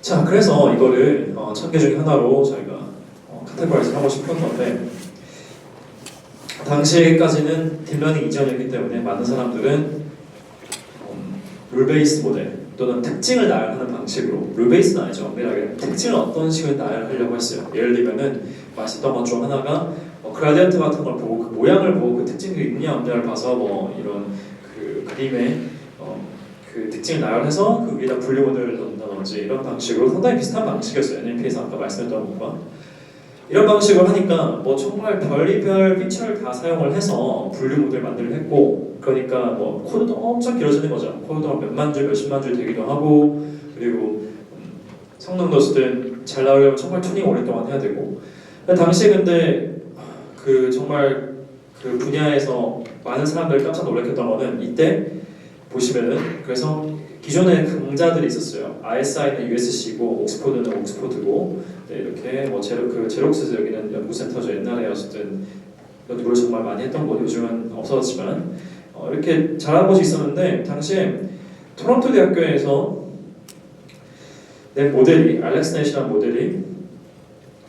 자, 그래서 이거를 1000개 중에 하나로 저희가 카테고라이즈 하고 싶은 건데, 당시까지는 딥러닝 이전이었기 때문에 많은 사람들은 룰 베이스 모델 또는 특징을 나열하는 방식으로, 룰 베이스는 아니죠, 엄밀하게 특징을 어떤 식으로 나열하려고 했어요. 예를 들면은 맛있던 것 중 하나가 그라디언트 같은 걸 보고 그 모양을 보고 그 특징이 있냐 없냐를 봐서 이런 그 그림의 그 특징을 나열해서 그 위에다 분류 모델을 넣는다든지 이런 방식으로 상당히 비슷한 방식이었어요. NLP에서 아까 말씀했던 것과 이런 방식으로 하니까 정말 별의별 피처를 다 사용을 해서 분류 모델 만들고 했고, 그러니까 코드도 엄청 길어지는 거죠. 코드도 몇만 줄, 몇십만 줄 되기도 하고, 그리고 성능도 어쨌든 잘 나오려면 정말 튜닝 오랫동안 해야 되고. 당시에 근데 정말 그 분야에서 많은 사람들이 깜짝 놀랐던 거는, 이때 보시면은 그래서 기존에 강좌들이 있었어요. ISI는 USC고 옥스포드는 옥스포드고, 네, 이렇게 제록스 여기는 연구센터죠. 옛날에 어쨌든 연구를 정말 많이 했던 곳, 요즘은 없어졌지만 이렇게 잘하는 곳이 있었는데, 당시에 토론토 대학교에서 낸 모델이, 알렉스 넷이라는 모델이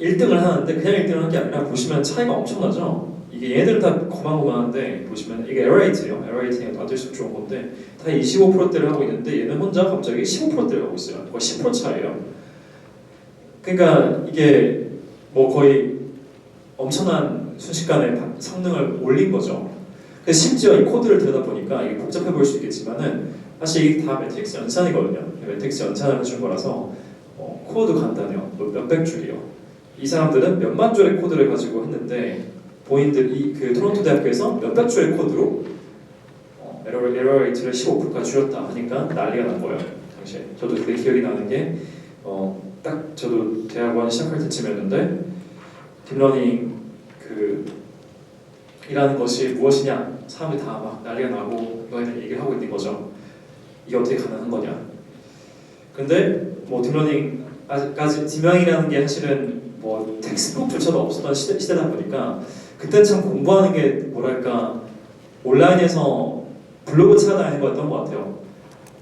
1등을 하는데, 그냥 1등을 한 게 아니라 보시면 차이가 엄청나죠. 이게 얘네들은 다 고만고만한데, 보시면 이게 에러 레이트예요. 에러 레이트가 아주 좋은 건데 다 25%대를 하고 있는데, 얘는 혼자 갑자기 15%대를 하고 있어요. 거의 10% 차이예요. 그러니까 이게 거의 엄청난 순식간에 성능을 올린 거죠. 그래서 심지어 이 코드를 들여다보니까 이게 복잡해 보일 수 있겠지만은 사실 이게 다 매트릭스 연산이거든요. 매트릭스 연산을 해준 거라서 코드 간단해요. 몇백 줄이요. 이 사람들은 몇만 줄의 코드를 가지고 했는데, 본인들 그 토론토 대학교에서 몇백 줄의 코드로 에러 레이트를 15%까지 줄였다 하니까 난리가 난 거예요. 당시에 저도 그때 기억이 나는 게 딱 저도 대학원 시작할 때쯤이었는데, 딥러닝 이라는 것이 무엇이냐, 사람들이 다 막 난리가 나고 너희들 얘기를 하고 있는 거죠. 이게 어떻게 가능한 거냐. 근데 딥러닝이라는 게 사실은 텍스트북조차도 없었던 시대다 보니까, 그때 참 공부하는 게 뭐랄까, 온라인에서 블로그 찾아다니는 거였던 것 같아요.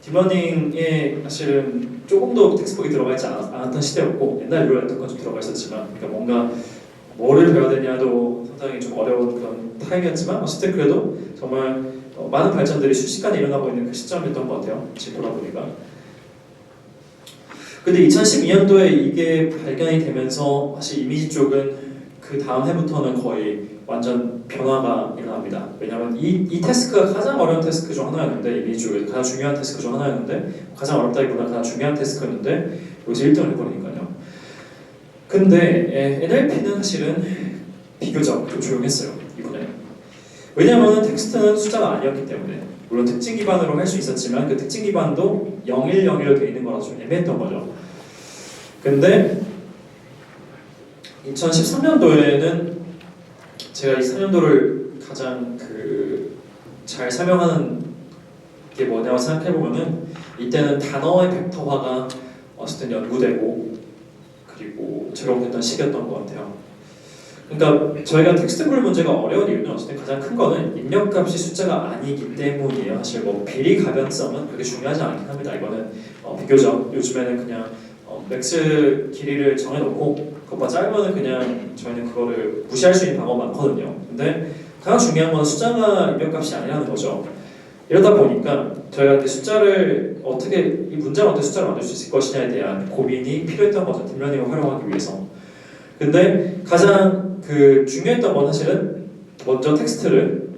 딥러닝에 사실은 조금 더 텍스트북이 들어가 있지 않았던 시대였고, 옛날 룰이었던 건 좀 들어가 있었지만, 그러니까 뭔가 뭐를 배워야 되냐도 상당히 좀 어려운 그런 타임이었지만, 어쨌든 그래도 정말 많은 발전들이 순식간에 일어나고 있는 그 시점이었던 것 같아요. 지금 돌아보니까. 근데 2012년도에 이게 발견이 되면서 사실 이미지 쪽은 그 다음 해부터는 거의 완전 변화가 일어납니다. 왜냐하면 이 태스크가 가장 어려운 태스크 중 하나였는데, 이미지 쪽에서 가장 중요한 태스크 중 하나였는데, 가장 어렵다기보다 가장 중요한 태스크였는데 여기서 1등을 해버리니까요. 근데 NLP는 사실은 비교적 좀 조용했어요, 이번에. 왜냐하면 텍스트는 숫자가 아니었기 때문에. 물론 특징 기반으로 할 수 있었지만 그 특징 기반도 0101로 되어 있는 거라서 좀 애매했던 거죠. 근데 2013년도에는 제가 이 3년도를 가장 잘 설명하는 게 뭐냐고 생각해보면은, 이때는 단어의 벡터화가 어쨌든 연구되고 그리고 적용됐던 시기였던 것 같아요. 그러니까 저희가 텍스트 풀 문제가 어려운 이유는 어쨌든 가장 큰 거는 입력값이 숫자가 아니기 때문이에요. 사실 비리 가변성은 그렇게 중요하지 않긴 합니다. 이거는 비교적 요즘에는 그냥 맥스 길이를 정해놓고 그것보다 짧으면 그냥 저희는 그거를 무시할 수 있는 방법 많거든요. 근데 가장 중요한 건 숫자가 입력값이 아니라는 거죠. 이러다 보니까 저희가 이 문제를 어떻게 숫자를 만들 수 있을 것이냐에 대한 고민이 필요했던 거죠. 딥러닝을 활용하기 위해서. 근데 가장 중요했던 건 사실은 먼저 텍스트를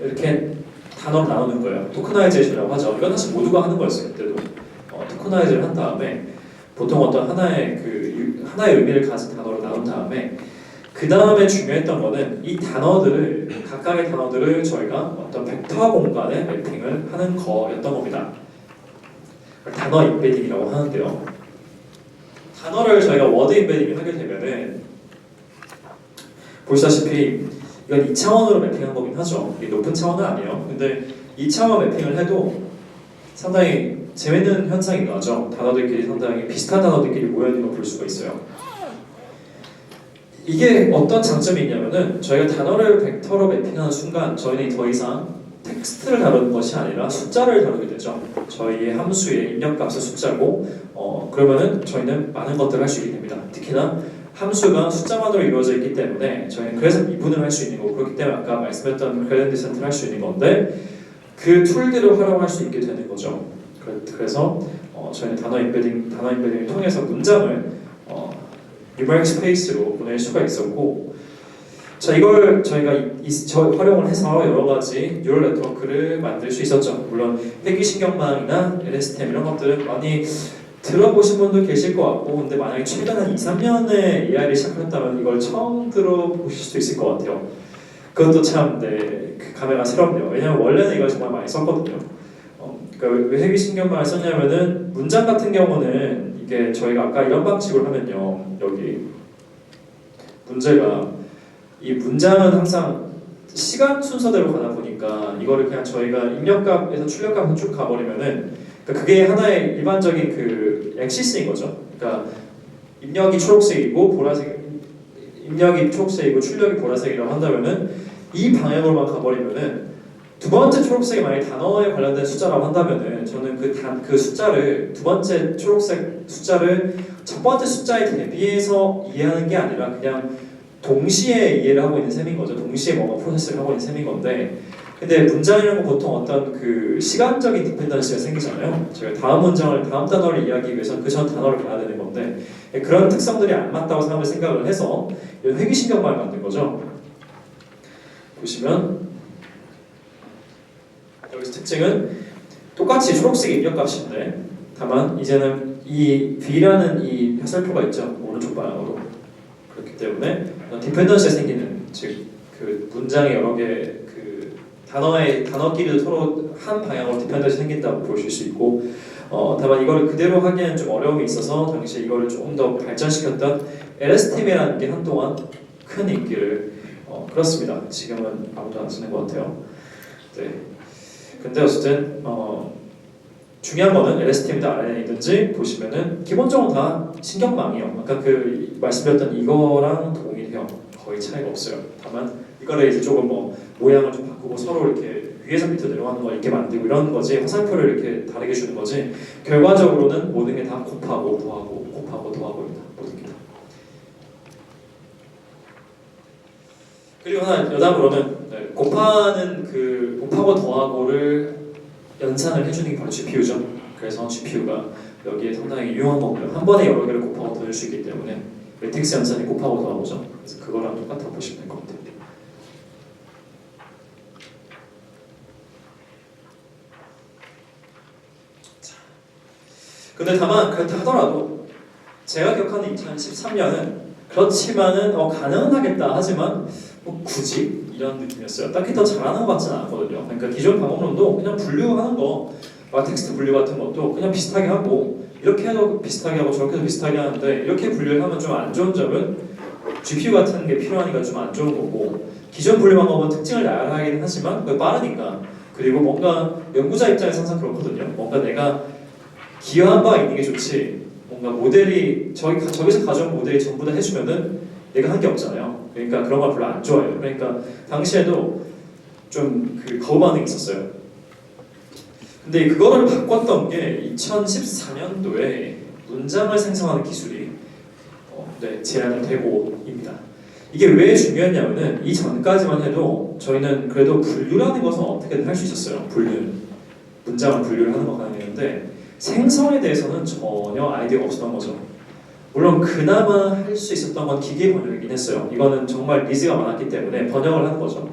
이렇게 단어로 나누는 거예요. 토크나이제이션이라고 하죠. 이건 사실 모두가 하는 거였어요. 그때도 토크나이즈를 한 다음에 보통 어떤 하나의 의미를 가진 단어로 나눈 다음에, 그 다음에 중요했던 거는 이 각각의 단어들을 저희가 어떤 벡터 공간에 매핑을 하는 거였던 겁니다. 단어 임베딩이라고 하는데요. 단어를 저희가 워드 임베딩을 하게 되면은 보시다시피 이건 2차원으로 매핑한 거긴 하죠. 이게 높은 차원은 아니에요. 근데 2차원 매핑을 해도 상당히 재밌는 현상이 나죠. 단어들끼리 상당히 비슷한 단어들끼리 모여있는 걸 볼 수가 있어요. 이게 어떤 장점이 있냐면은, 저희가 단어를 벡터로 매핑하는 순간 저희는 더 이상 텍스트를 다루는 것이 아니라 숫자를 다루게 되죠. 저희의 함수의 입력값은 숫자고, 그러면은 저희는 많은 것들을 할 수 있게 됩니다. 특히나 함수가 숫자만으로 이루어져 있기 때문에 저희는 그래서 미분을 할 수 있는 거고, 그렇기 때문에 아까 말씀했던 그레디언트 디센트를 할 수 있는 건데 그 툴들을 활용할 수 있게 되는 거죠. 그래서 저희는 단어 인베딩을 통해서 문장을 뉴메릭 스페이스로 보낼 수가 있었고, 자, 이걸 저희가 활용을 해서 여러 가지 뉴럴 네트워크를 만들 수 있었죠. 물론 회귀신경망이나 LSTM 이런 것들은 많이 들어보신 분도 계실 것 같고, 근데 만약에 최근 한 2, 3년에 AI를 시작했다면 이걸 처음 들어보실 수도 있을 것 같아요. 그것도 참 그 감회가 새롭네요. 왜냐면 원래는 이걸 정말 많이 썼거든요. 그러니까 왜 회귀신경망을 썼냐면은 문장 같은 경우는 이게 저희가 아까 이런 방식으로 하면요, 여기 문제가 이 문장은 항상 시간 순서대로 가다 보니까 이거를 그냥 저희가 입력값에서 출력값으로 쭉 가버리면은, 그러니까 그게 하나의 일반적인 그 엑시스인 거죠. 그러니까 입력이 초록색이고 출력이 보라색이라고 한다면은 이 방향으로만 가버리면은 두 번째 초록색이 만약에 단어에 관련된 숫자라고 한다면은 저는 그 숫자를 두 번째 초록색 숫자를 첫 번째 숫자에 대비해서 이해하는 게 아니라 그냥 동시에 이해를 하고 있는 셈인 거죠. 동시에 뭔가 프로세스를 하고 있는 셈인 건데, 근데 문장이라는 건 보통 어떤 그 시간적인 디펜던시가 생기잖아요. 저희가 다음 문장을, 다음 단어를 이해하기 위해서 그 전 단어를 봐야 되는 건데, 그런 특성들이 안 맞다고 사람을 생각을 해서 이런 회귀신경망을 만든 거죠. 보시면 여기서 특징은 똑같이 초록색 입력값인데, 다만 이제는 이 B라는 이 화살표가 있죠. 오른쪽 방향으로. 그렇기 때문에 디펜던시가 생기는, 즉 그 문장의 여러 개 그 단어끼리도 서로 한 방향으로 디펜던시 생긴다고 보실 수 있고, 다만 이거를 그대로 하기에는 좀 어려움이 있어서 당시에 이거를 조금 더 발전시켰던 LSTM이라는 게 한동안 큰 인기를 끌었습니다. 지금은 아무도 안 쓰는 것 같아요. 네. 근데 어쨌든 중요한 거는 LSTM이든 RNA이든지 보시면은 기본적으로 다 신경망이에요. 아까 그 말씀드렸던 이거랑 동일해요. 거의 차이가 없어요. 다만 이거를 이제 조금 모양을 좀 바꾸고 서로 이렇게 위에서 밑으로 내려가는 걸 이렇게 만들고 이런 거지, 화살표를 이렇게 다르게 주는 거지, 결과적으로는 모든 게 다 곱하고 더하고입니다. 모든 게 다. 그리고 하나 여담으로는 곱하고 더하고를 연산을 해주는 게 바로 GPU죠. 그래서 GPU가 여기에 상당히 유용한 거고요. 한 번에 여러 개를 곱하고 더할 수 있기 때문에 매트릭스 연산이 곱하고 더하고죠. 그래서 그거랑 똑같아 보시면 될 것 같아요. 근데 다만 그렇다 하더라도 제가 기억하는 2013년은 그렇지만은 가능은 하겠다 하지만 굳이 이런 느낌이었어요. 딱히 더 잘하는 것 같지는 않거든요. 그러니까 기존 방법론도 그냥 분류하는 거, 텍스트 분류 같은 것도 그냥 비슷하게 하고, 이렇게 해도 비슷하게 하고 저렇게 해도 비슷하게 하는데, 이렇게 분류를 하면 좀 안 좋은 점은 GPU 같은 게 필요하니까 좀 안 좋은 거고, 기존 분류 방법은 특징을 나열하긴 하지만 그게 빠르니까, 그리고 뭔가 연구자 입장에서 항상 그렇거든요. 뭔가 내가 기여한 바가 있는 게 좋지, 뭔가 모델이 저기서 가져온 모델이 전부 다 해주면은 내가 한 게 없잖아요. 그러니까 그런 걸 별로 안 좋아해요. 그러니까 당시에도 좀 그 거부 반응이 있었어요. 근데 그거를 바꿨던 게 2014년도에 문장을 생성하는 기술이 제안이 되고입니다. 이게 왜 중요했냐면은 이전까지만 해도 저희는 그래도 분류라는 것은 어떻게든 할 수 있었어요. 문장을 분류를 하는 거 가능했는데 생성에 대해서는 전혀 아이디어가 없었던 거죠. 물론 그나마 할 수 있었던 건 기계 번역이긴 했어요. 이거는 정말 니즈가 많았기 때문에 번역을 하는 거죠.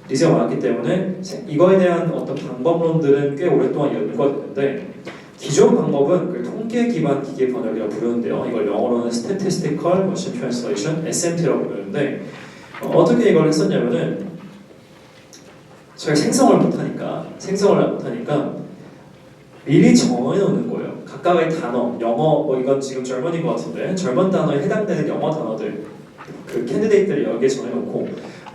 니즈가 많았기 때문에 이거에 대한 어떤 방법론들은 꽤 오랫동안 연구가 됐는데, 기존 방법은 그 통계 기반 기계 번역이라고 부르는데요. 이걸 영어로는 Statistical Machine Translation (SMT라고 부르는데, 어떻게 이걸 했었냐면은 저희가 생성을 못하니까 미리 정해놓는 거예요. 각각의 단어, 영어, 이건 지금 젊은인 것 같은데 젊은 단어에 해당되는 영어 단어들, 그 캔디데이트를 여기에 정해놓고,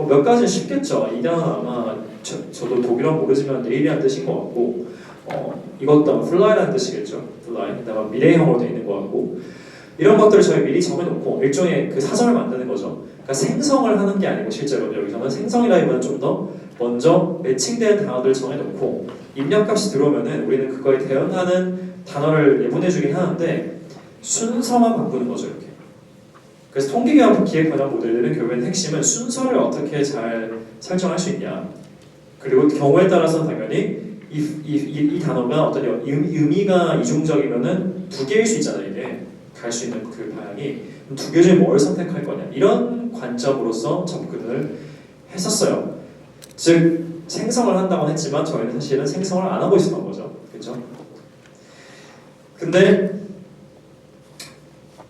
몇 가지는 쉽겠죠. 이 단어는 아마 저도 독일어 모르지만 내일이란 뜻인 것 같고, 이것도 아마 fly라는 뜻이겠죠. fly. 그다음에 미래형으로 되어 있는 것 같고, 이런 것들을 저희 미리 정해놓고 일종의 그 사전을 만드는 거죠. 그러니까 생성을 하는 게 아니고 실제로 여기서는 생성이라기보다는 좀 더 먼저 매칭되는 단어들을 정해놓고 입력값이 들어오면은 우리는 그거에 대응하는 단어를 내보내주긴 하는데, 순서만 바꾸는 거죠, 이렇게. 그래서 통계기업 기획 변화 모델들은 결국엔 핵심은 순서를 어떻게 잘 설정할 수 있냐. 그리고 경우에 따라서 당연히 이 단어가 어떤 의미가 이중적이면은 두 개일 수 있잖아요. 이게 갈 수 있는 그 방향이 두 개 중에 뭘 선택할 거냐 이런 관점으로서 접근을 했었어요. 즉 생성을 한다고 했지만 저희는 사실은 생성을 안 하고 있었던 거죠. 그렇죠? 근데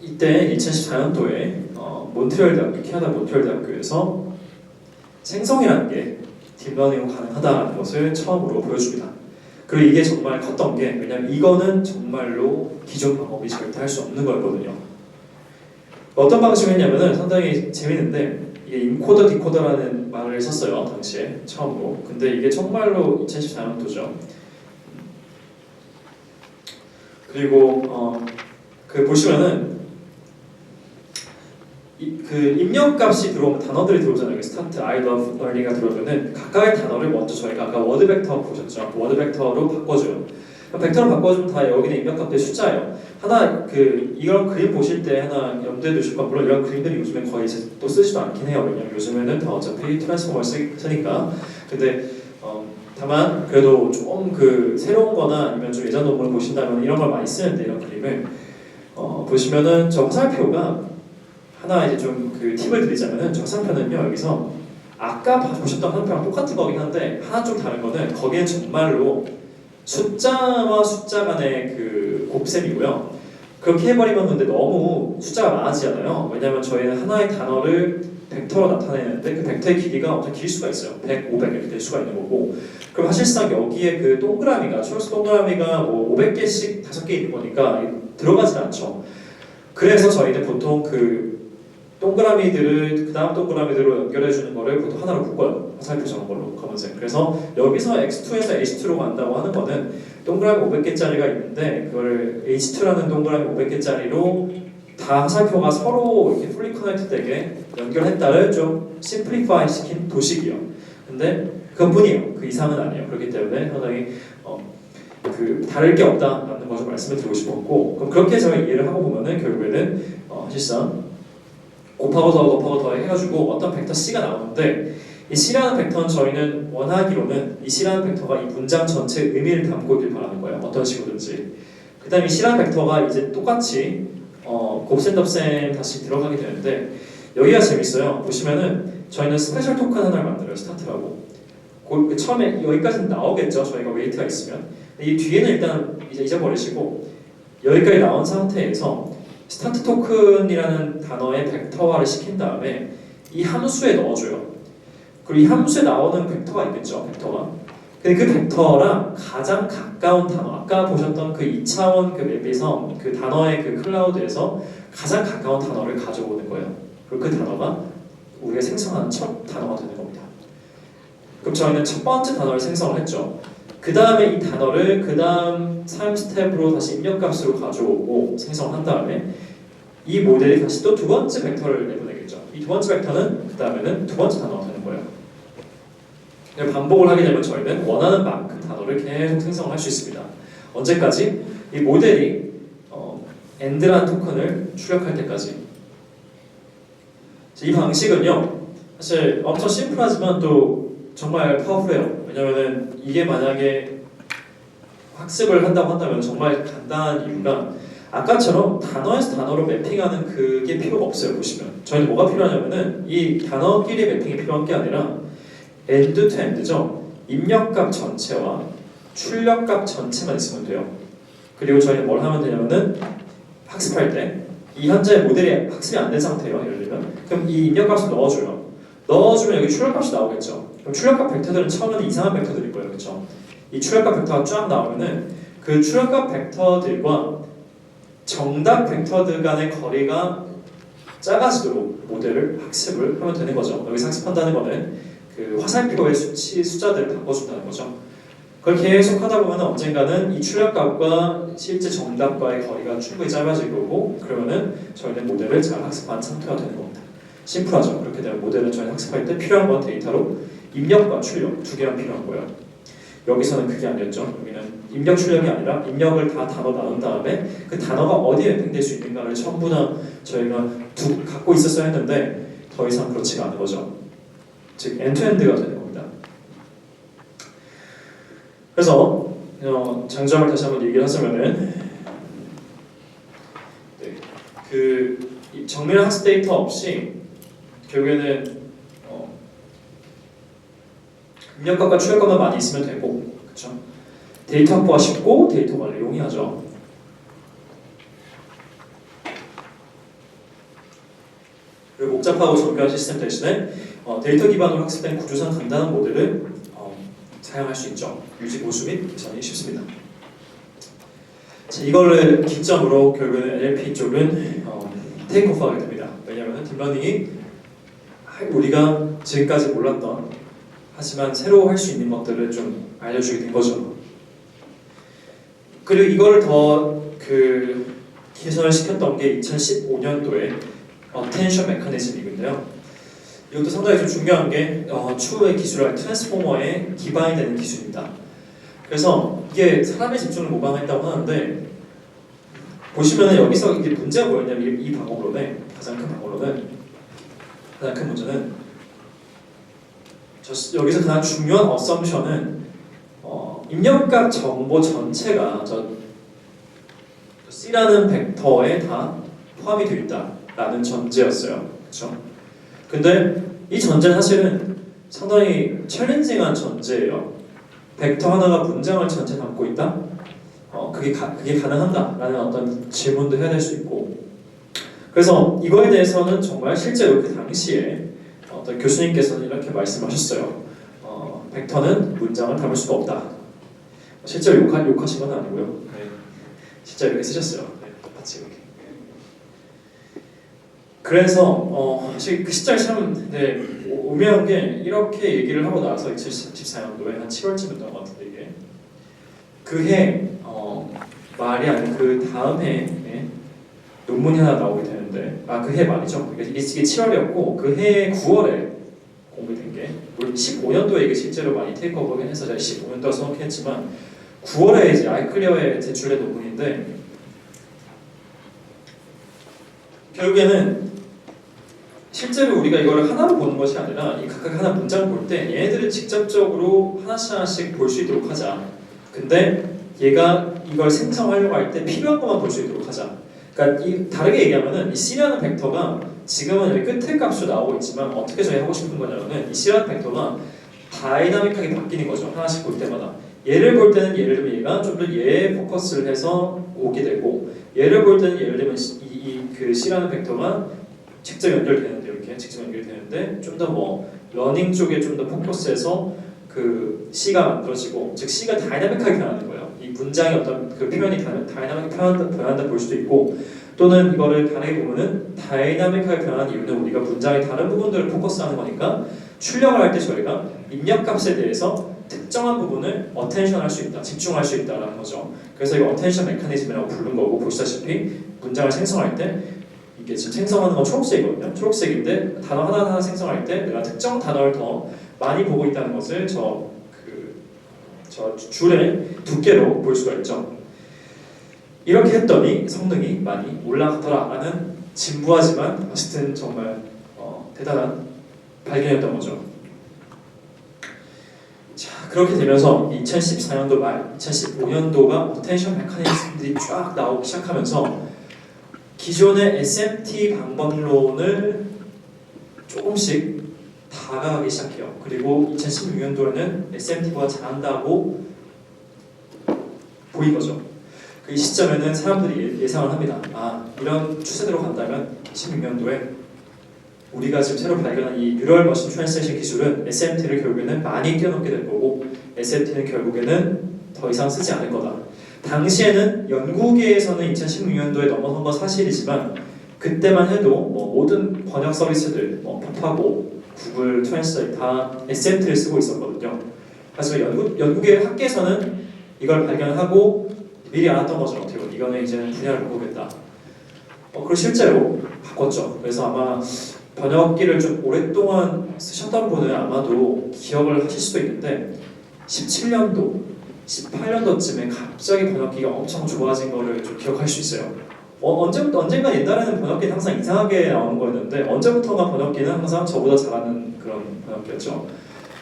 이때 2014년도에 몬트리올 대학교, 캐나다 몬트리올 대학교에서 생성이라는 게 딥러닝으로 가능하다는 것을 처음으로 보여줍니다. 그리고 이게 정말 컸던 게 왜냐면 이거는 정말로 기존 방법이 절대 할 수 없는 거였거든요. 어떤 방식을 했냐면은 상당히 재밌는데 이게 인코더 디코더라는 말을 썼어요 당시에 처음으로. 근데 이게 정말로 2014년도죠. 그리고 그 보시면은 그 입력값이 들어오면 단어들이 들어오잖아요. 스타트, I love learning가 들어오면은 각각의 단어를 먼저 저희가 아까 워드 벡터 보셨죠? 워드 벡터로 바꿔줘요. 벡터로 바꿔주면 다 여기는 입력값의 숫자예요. 하나 이런 그림 보실 때 하나 염두에 두실 건 물론 이런 그림들이 요즘엔 거의 이제 또 쓰지도 않긴 해요. 왜냐면 요즘에는 다 어차피 트랜스포머 쓰니까. 근데 다만 그래도 좀 그 새로운거나 아니면 좀 예전 논문을 보신다면 이런 걸 많이 쓰는데 이런 그림을 보시면은 저 화살표가 하나 이제 좀 그 팁을 드리자면은 저 화살표는요 여기서 아까 보셨던 화살표랑 똑같은 거긴 한데 하나 좀 다른 거는 거기는 정말로 숫자와 숫자 간의 그 곱셈이고요. 그렇게 해버리면 근데 너무 숫자가 많아지잖아요. 왜냐하면 저희는 하나의 단어를 벡터로 나타내는데 그 벡터의 길이가 엄청 길 수가 있어요. 100, 500 이렇게 될 수가 있는 거고. 그럼 사실상 여기에 그 동그라미가 초록색 동그라미가 뭐 500개씩 5개 있는 거니까 들어가질 않죠. 그래서 저희는 보통 그 동그라미들을 그 다음 동그라미들로 연결해주는 거를 보통 하나로 묶어요. 화살표 저런 걸로 검은색. 그래서 여기서 x2에서 h2로 간다고 하는 거는 동그라미 500개짜리가 있는데 그걸 h2라는 동그라미 500개짜리로 다 화살표가 서로 이렇게 풀리 커넥트 되게 연결했다를 좀 심플리파이 시킨 도식이요. 근데 그것뿐이에요. 그 이상은 아니에요. 그렇기 때문에 상당히 그 다를 게 없다라는 것을 말씀을 드리고 싶었고, 그럼 그렇게 저희 이해를 하고 보면은 결국에는 사실상 곱하고 더 해가지고 어떤 벡터 C가 나오는데 이 C라는 벡터는 저희는 원하기로는 이 C라는 벡터가 이 문장 전체의 의미를 담고 있길 바라는 거예요. 어떤 식으로든지. 그 다음에 이 C라는 벡터가 이제 똑같이 곱셈 다시 들어가게 되는데 여기가 재밌어요. 보시면은 저희는 스페셜 토큰 하나를 만들어요. 스타트라고. 처음에 여기까지는 나오겠죠. 저희가 웨이트가 있으면. 이 뒤에는 일단 이제 잊어버리시고 여기까지 나온 상태에서 스타트 토큰이라는 단어의 벡터화를 시킨 다음에 이 함수에 넣어줘요. 그리고 이 함수에 나오는 벡터가 있겠죠. 벡터가. 근데 그 벡터랑 가장 가까운 단어, 아까 보셨던 그 2차원 그 맵에서 그 단어의 그 클라우드에서 가장 가까운 단어를 가져오는 거예요. 그리고 그 단어가 우리가 생성하는 첫 단어가 되는 겁니다. 그럼 저희는 첫 번째 단어를 생성을 했죠. 그 다음에 이 단어를 그 다음 3스텝으로 다시 입력값으로 가져오고 생성한 다음에 이 모델이 다시 또 두 번째 벡터를 내보내겠죠. 이 두 번째 벡터는 그 다음에는 두 번째 단어가 되는 거예요. 반복을 하게 되면 저희는 원하는 만큼 단어를 계속 생성할 수 있습니다. 언제까지? 이 모델이 end라는 토큰을 출력할 때까지. 이 방식은요 사실 엄청 심플하지만 또 정말 파워풀해요. 왜냐면은 이게 만약에 학습을 한다고 한다면 정말 간단한 이유가 아까처럼 단어에서 단어로 매핑하는 그게 필요가 없어요. 보시면 저희는 뭐가 필요하냐면은 이 단어끼리 매핑이 필요한 게 아니라 end to end죠. 입력값 전체와 출력값 전체만 있으면 돼요. 그리고 저희는 뭘 하면 되냐면은 학습할 때 이 현재 모델이 학습이 안 된 상태예요. 예를 들면 그럼 이 입력값을 넣어줘요. 넣어주면 여기 출력값이 나오겠죠. 그럼 출력값 벡터들은 처음에는 이상한 벡터들일 거예요. 그렇죠? 이 출력값 벡터가 쫙 나오면은 그 출력값 벡터들과 정답 벡터들 간의 거리가 작아지도록 모델을 학습을 하면 되는 거죠. 여기서 학습한다는 거는 그 화살표의 숫자들을 바꿔준다는 거죠. 그걸 계속 하다 보면 언젠가는 이 출력값과 실제 정답과의 거리가 충분히 짧아질 거고 그러면은 저희는 모델을 잘 학습한 상태가 되는 겁니다. 심플하죠. 그렇게 되면 모델은 저희 학습할 때 필요한 건 데이터로 입력과 출력 두 개만 필요한 거예요. 여기서는 그게 아니었죠. 여기는 입력 출력이 아니라 입력을 다 단어 나눈 다음에 그 단어가 어디에 맵핑될 수 있는가를 전부 다 저희가 갖고 있었어야 했는데 더 이상 그렇지가 않은 거죠. 즉 엔드투엔드가 되는 겁니다. 그래서 장점을 다시 한번 얘기를 하자면은 그 정밀한 학습 데이터 없이 결국에는 입력값과 출력값만 많이 있으면 되고, 그렇죠? 데이터 확보가 쉽고 데이터 관리 용이하죠. 그리고 복잡하고 정교한 시스템 대신에 데이터 기반으로 학습된 구조상 간단한 모델을 사용할 수 있죠. 유지 보수 및 개선이 쉽습니다. 자, 이거를 기점으로 결국에는 NLP 쪽은 테이크오프하게 됩니다. 왜냐하면 딥러닝이 우리가 지금까지 몰랐던 하지만 새로 할 수 있는 것들을 좀 알려주게 된 거죠. 그리고 이거를 더 개선을 시켰던 게 2015년도에 어텐션 메커니즘이거든요. 이것도 상당히 좀 중요한 게 추후의 기술을 트랜스포머에 기반이 되는 기술입니다. 그래서 이게 사람의 집중을 모방했다고 하는데 보시면은 여기서 이게 문제가 뭐였냐면 이 방법론의 가장 큰 문제는 여기서 가장 중요한 어썸션은 입력값 정보 전체가 C라는 벡터에 다 포함이 되어 있다라는 전제였어요. 그렇죠? 근데 이 전제는 사실은 상당히 챌린징한 전제예요. 벡터 하나가 문장을 전체 담고 있다? 그게 가능한가라는 어떤 질문도 해야 될 수 있고, 그래서 이거에 대해서는 정말 실제로 그 당시에 어떤 교수님께서는 이렇게 말씀하셨어요. 벡터는 문장을 담을 수가 없다. 실제로 욕하신 건 아니고요. 네. 진짜 이렇게 쓰셨어요. 네, 같이 이렇게. 그래서 사실 그 시점이 참 오묘한 게 이렇게 얘기를 하고 나서 2014년도에 한 7월쯤이었던 것 같은데 이게 그해 말이 아닌 그 다음 해에 논문이 하나 나오게 되는데 그 해 말이죠. 이게 7월이었고 그 해 9월에 공개된 게 물론 15년도에 이게 실제로 많이 테이크오버긴 해서 제가 15년도에 선언했지만 9월에 이제 아이클리어에 제출된 논문인데 결국에는 실제로 우리가 이거를 하나로 보는 것이 아니라 이 각각 하나 문장을 볼 때 얘네들을 직접적으로 하나씩 볼 수 있도록 하자. 근데 얘가 이걸 생성하려고 할 때 필요한 것만 볼 수 있도록 하자. 그러니까 다르게 얘기하면은 이 C라는 벡터가 지금은 여기 끝에 값으로 나오고 있지만 어떻게 저희 하고 싶은 거냐면은 이 C라는 벡터가 다이나믹하게 바뀌는 거죠. 하나씩 볼 때마다. 얘를 볼 때는 예를 들면 얘가 좀 더 얘에 포커스를 해서 오게 되고 얘를 볼 때는 예를 들면 그 C라는 벡터가 직접 연결되는데 이렇게 직접 연결되는데 좀 더 뭐 러닝 쪽에 좀 더 포커스해서 그 C가 만들어지고 즉 C가 다이나믹하게 변하는 거예요. 이 문장의 어떤 그 표현이 다이나믹하게 변한다 볼 수도 있고 또는 이거를 다르게 보면은 다이나믹하게 변하는 이유는 우리가 문장의 다른 부분들을 포커스하는 거니까 출력을 할 때 저희가 입력값에 대해서 특정한 부분을 어텐션할 수 있다, 집중할 수 있다라는 거죠. 그래서 이거 어텐션 메커니즘이라고 부른 거고 보시다시피 문장을 생성할 때 이게 지금 생성하는 건 초록색이거든요. 초록색인데 단어 하나하나 생성할 때 내가 특정 단어를 더 많이 보고 있다는 것을 저 줄의 두께로 볼 수가 있죠. 이렇게 했더니 성능이 많이 올라가더라라는 진부하지만 어쨌든 정말 대단한 발견이었던 거죠. 자, 그렇게 되면서 2014년도 말, 2015년도가 어텐션 메커니즘들이 쫙 나오기 시작하면서 기존의 SMT 방법론을 조금씩 다가가기 시작해요. 그리고 2016년도에는 SMT보다 잘한다고 보인 거죠. 그 시점에는 사람들이 예상을 합니다. 이런 추세대로 간다면 16년도에 우리가 지금 새로 발견한 이 뉴럴 머신 트랜스레이션 기술은 SMT를 결국에는 많이 뛰어넘게 될 거고 SMT는 결국에는 더 이상 쓰지 않을 거다. 당시에는 연구계에서는 2016년도에 넘어선 건 사실이지만 그때만 해도 뭐 모든 번역 서비스들, 팝하고 구글 트랜스레이트 다 SMT를 쓰고 있었거든요. 하지만 연구계 학계에서는 이걸 발견하고 미리 알았던 거죠. 어떻게 보면 이거는 이제 분야를 모르겠다. 그리고 실제로 바꿨죠. 그래서 아마 번역기를 좀 오랫동안 쓰셨던 분은 아마도 기억을 하실 수도 있는데 17년도, 18년도쯤에 갑자기 번역기가 엄청 좋아진 거를 좀 기억할 수 있어요. 언젠가 옛날에는 번역기는 항상 이상하게 나오는 거였는데 언제부턴가 번역기는 항상 저보다 잘하는 그런 번역기였죠.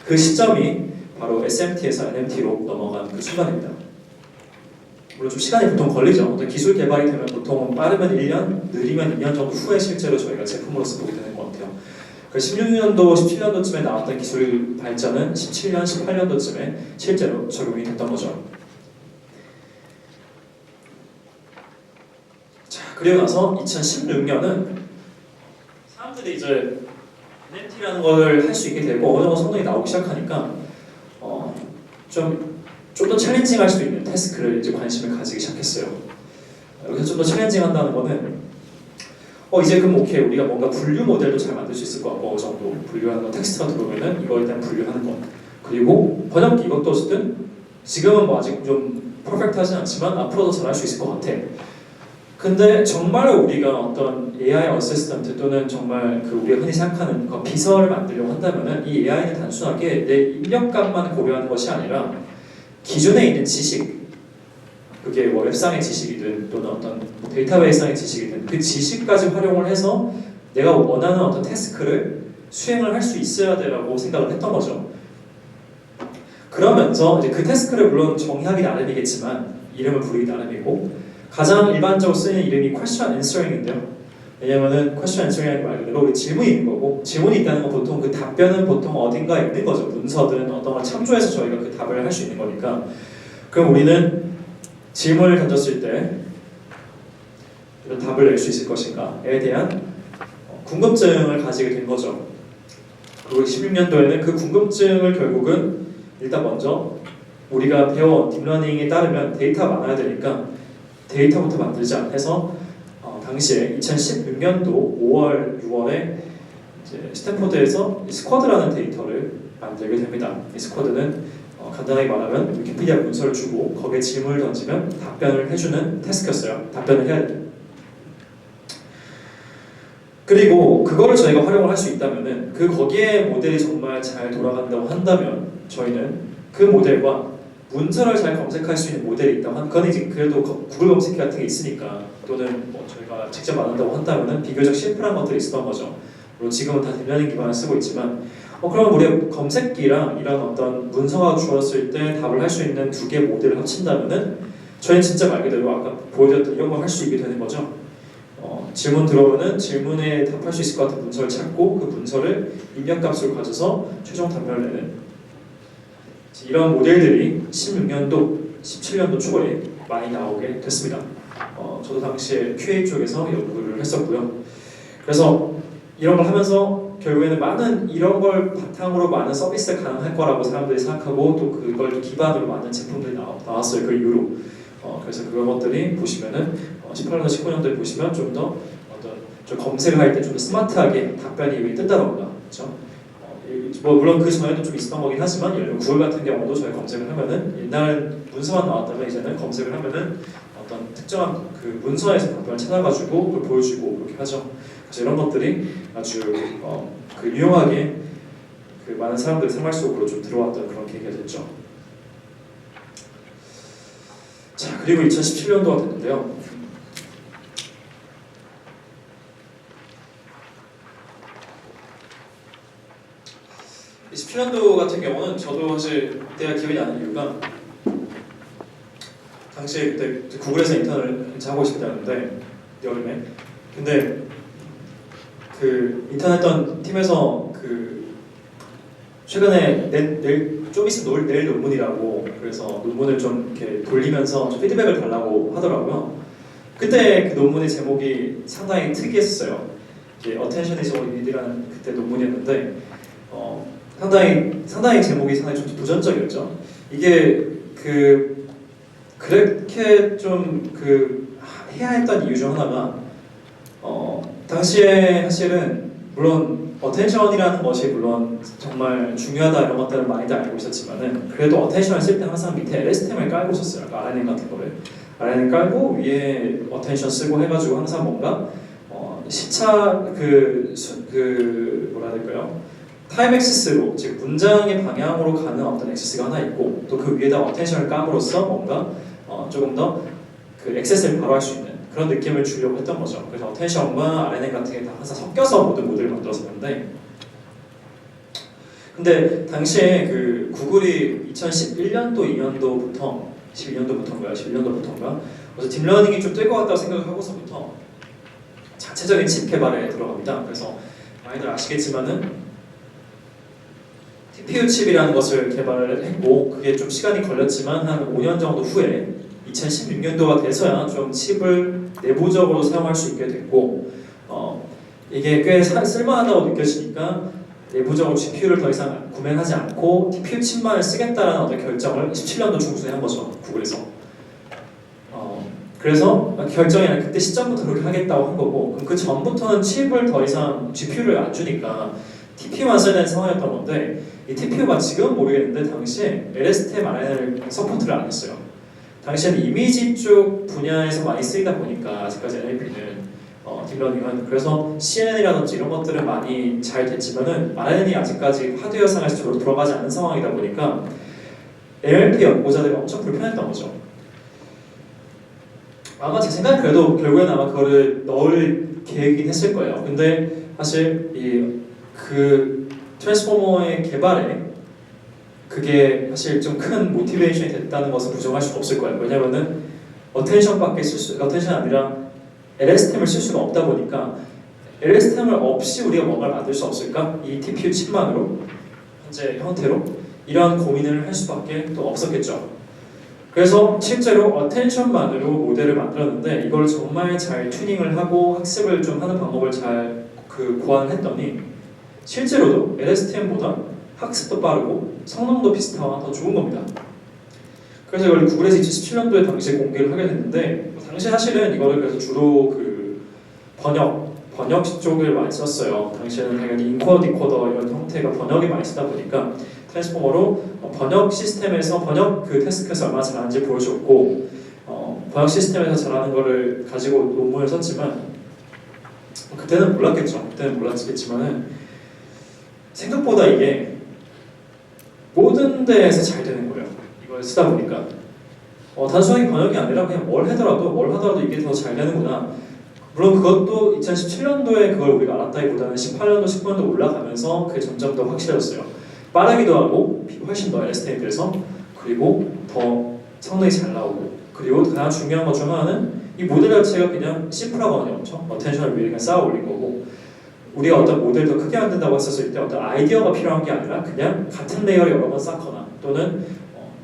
그 시점이 바로 SMT에서 NMT로 넘어간 그 순간입니다. 물론 좀 시간이 보통 걸리죠. 기술 개발이 되면 보통 빠르면 1년, 느리면 2년 정도 후에 실제로 저희가 제품으로서 보게 되는 것 같아요. 16년도, 17년도쯤에 나왔던 기술 발전은 17년, 18년도쯤에 실제로 적용이 됐던 거죠. 자, 그리고 나서 2016년은 사람들이 이제 NMT라는 걸 할 수 있게 되고 어느 정도 성능이 나오기 시작하니까 좀 더 챌린징할 수 있는 태스크를 이제 관심을 가지기 시작했어요. 여기서 좀 더 챌린징한다는 거는 이제 그럼 오케이 우리가 뭔가 분류 모델도 잘 만들 수 있을 것 같고 어느 정도 분류하는 거 텍스트가 들어오면은 이거 일단 분류하는 거 그리고 번역기 이것도 어쨌든 지금은 뭐 아직 좀 퍼펙트하진 않지만 앞으로도 잘할 수 있을 것 같아. 근데 정말 우리가 어떤 AI 어시스턴트 또는 정말 그 우리가 흔히 생각하는 그 비서를 만들려고 한다면은 이 AI는 단순하게 내 입력값만 고려하는 것이 아니라 기존에 있는 지식, 그게 뭐 웹상의 지식이든 또는 어떤 데이터베이스상의 지식이든 그 지식까지 활용을 해서 내가 원하는 어떤 태스크를 수행을 할 수 있어야 되라고 생각을 했던 거죠. 그러면서 이제 그 태스크를 물론 정의하기 나름이겠지만 이름을 부르기 나름이고 가장 일반적으로 쓰이는 이름이 question answering인데요. 왜냐면은 question answering이 말 그대로 질문이 있는 거고 질문이 있다는 건 보통 그 답변은 보통 어딘가에 있는 거죠. 문서든 어떤 걸 참조해서 저희가 그 답을 할 수 있는 거니까. 그럼 우리는 질문을 던졌을 때 이런 답을 낼 수 있을 것인가에 대한 궁금증을 가지게 된 거죠. 그리고 16년도에는 그 궁금증을 결국은 일단 먼저 우리가 배워온 딥러닝에 따르면 데이터가 많아야 되니까 데이터부터 만들자 해서 당시에 2016년도 5월, 6월에 이제 스탠포드에서 스쿼드라는 데이터를 만들게 됩니다. 이 스쿼드는 간단하게 말하면 위키피디아 문서를 주고 거기에 질문을 던지면 답변을 해주는 태스크였어요. 답변을 해야 돼요. 그리고 그거를 저희가 활용을 할 수 있다면은 거기에 모델이 정말 잘 돌아간다고 한다면 저희는 그 모델과 문서를 잘 검색할 수 있는 모델이 있다고 그건 이제 그래도 구글 검색기 같은 게 있으니까 또는 뭐 저희가 직접 만든다고 한다면은 비교적 심플한 것들이 있었던 거죠. 물론 지금은 다 딥러닝 기반을 쓰고 있지만 그러면 우리가 검색기랑 이런 어떤 문서가 주었을 때 답을 할 수 있는 두 개의 모델을 합친다면은 저희는 진짜 말 그대로 아까 보여드렸던 이런 걸 할 수 있게 되는 거죠. 질문 들어오면은 질문에 답할 수 있을 것 같은 문서를 찾고 그 문서를 입력값으로 가져서 최종 답변을 내는 이런 모델들이 16년도, 17년도 초에 많이 나오게 됐습니다. 저도 당시에 QA 쪽에서 연구를 했었고요. 그래서 이런 걸 하면서 결국에는 많은 이런 걸 바탕으로 많은 서비스가 가능할 거라고 사람들이 생각하고 또 그걸 기반으로 많은 제품들이 나왔어요. 그 이후로. 그래서 그런 것들이 보시면은 18년도, 19년도에 보시면 좀 더 좀 검색을 할 때 좀 더 스마트하게 답변이 여기 뜬다던가, 그렇죠? 뭐 물론 그 전에도 좀 있었던 거긴 하지만 예를 들어 구글 같은 경우도 저희 검색을 하면은 옛날 문서만 나왔다면 이제는 검색을 하면은 어떤 특정한 그 문서에서 답변을 찾아가지고 그걸 보여주고 그렇게 하죠. 그래서 이런 것들이 아주 그 유용하게 그 많은 사람들의 생활 속으로 좀 들어왔던 그런 계기가 됐죠. 자, 그리고 2017년도가 됐는데요. 17년도 같은 경우는 저도 사실 그때가 기억이 나는 이유가 당시에 그때 구글에서 인턴을 하고 있었는데 여름에 근데 그 인턴했던 팀에서 그 최근에 좀 있으면 낼 논문이라고 그래서 논문을 좀 이렇게 돌리면서 좀 피드백을 달라고 하더라고요. 그때 그 논문의 제목이 상당히 특이했어요. 이게 Attention is all you need라는 그때 논문이었는데 상당히 제목이 상당히 좀 도전적이었죠. 이게 그렇게 좀 해야 했던 이유 중 하나가 당시에 사실은 물론 어텐션이라는 것이 물론 정말 중요하다 이런 것들을 많이들 알고 있었지만은 그래도 어텐션을 쓸 때 항상 밑에 LSTM을 깔고 있었어요. RNN 같은 거를 RNN 깔고 위에 어텐션 쓰고 해가지고 항상 뭔가 시차 뭐라 해야 될까요? 타임 액세스로, 즉 문장의 방향으로 가는 어떤 액세스가 하나 있고, 또 그 위에다 어텐션을 까므로써 뭔가 조금 더 그 액세스를 바로 할 수 있는 그런 느낌을 주려고 했던 거죠. 그래서 어텐션과 RNN 같은 게 다 항상 섞여서 모든 모델을 만들었었는데, 근데 당시에 그 구글이 2011년도, 2년도부터 12년도부터인가요? 11년도부터인가? 그래서 딥러닝이 좀 뜰 것 같다고 생각을 하고서부터 자체적인 칩 개발에 들어갑니다. 그래서 많이들 아시겠지만은 TPU 칩이라는 것을 개발을 했고, 그게 좀 시간이 걸렸지만 한 5년 정도 후에 2016년도가 돼서야 좀 칩을 내부적으로 사용할 수 있게 됐고, 이게 꽤 쓸만하다고 느껴지니까 내부적으로 GPU를 더 이상 구매하지 않고 TPU 칩만을 쓰겠다라는 어떤 결정을 17년도 중순에 한 거죠, 구글에서. 그래서 결정이 아니라 그때 시점부터 그렇게 하겠다고 한 거고, 그 전부터는 칩을 더 이상 GPU를 안 주니까 TPU만 써야 되는 상황이었던 건데, 이 TPU가 지금 모르겠는데 당시에 LSTM RNN을 서포트를 안 했어요. 당시에는 이미지 쪽 분야에서 많이 쓰이다 보니까 아직까지 NLP는 딥러닝은, 그래서 CNN이라든지 이런 것들은 많이 잘 됐지만은 RNN이 아직까지 하드웨어상에서 들어가지 않은 상황이다 보니까 NLP 연구자들이 엄청 불편했던 거죠. 아마 제 생각엔 그래도 결국에는 아마 그거를 넣을 계획이긴 했을 거예요. 근데 사실 그 트랜스포머의 개발에 그게 사실 좀 큰 모티베이션이 됐다는 것을 부정할 수는 없을 거예요. 왜냐면은 어텐션 아니라 LSTM을 쓸 수가 없다 보니까, LSTM을 없이 우리가 뭔가를 만들 수 없을까? 이 TPU 칩만으로, 현재 형태로 이러한 고민을 할 수밖에 또 없었겠죠. 그래서 실제로 어텐션만으로 모델을 만들었는데, 이걸 정말 잘 튜닝을 하고 학습을 좀 하는 방법을 잘 고안했더니 실제로도 LSTM보다 학습도 빠르고 성능도 비슷하거나 더 좋은 겁니다. 그래서 이걸 구글에서 2017년도에 당시에 공개를 하게 됐는데, 당시 사실은 이거를 그래서 주로 그 번역 쪽을 많이 썼어요. 당시에는 당연히 인코더, 디코더 이런 형태가 번역이 많이 쓰다 보니까 트랜스포머로 번역 시스템에서 번역 그 태스크에서 얼마나 잘하는지 보여줬고, 번역 시스템에서 잘하는 거를 가지고 논문을 썼지만, 그때는 몰랐겠죠. 그때는 몰랐겠지만은 생각보다 이게 모든 데에서 잘 되는 거예요. 이걸 쓰다 보니까 단순하게 번역이 아니라 그냥 뭘 하더라도 이게 더 잘 되는구나. 물론 그것도 2017년도에 그걸 우리가 알았다기보다는 18년도, 19년도 올라가면서 그게 점점 더 확실해졌어요. 빠르기도 하고 훨씬 더 LSTM에 비해서, 그리고 더 성능이 잘 나오고, 그리고 가장 중요한 것 중 하나는 이 모델 자체가 그냥 심플하거든요. 그렇죠? 어텐션을 위해 그냥 쌓아 올린 거고, 우리가 어떤 모델을 더 크게 만든다고 했었을 때 어떤 아이디어가 필요한 게 아니라 그냥 같은 레이어를 여러 번 쌓거나, 또는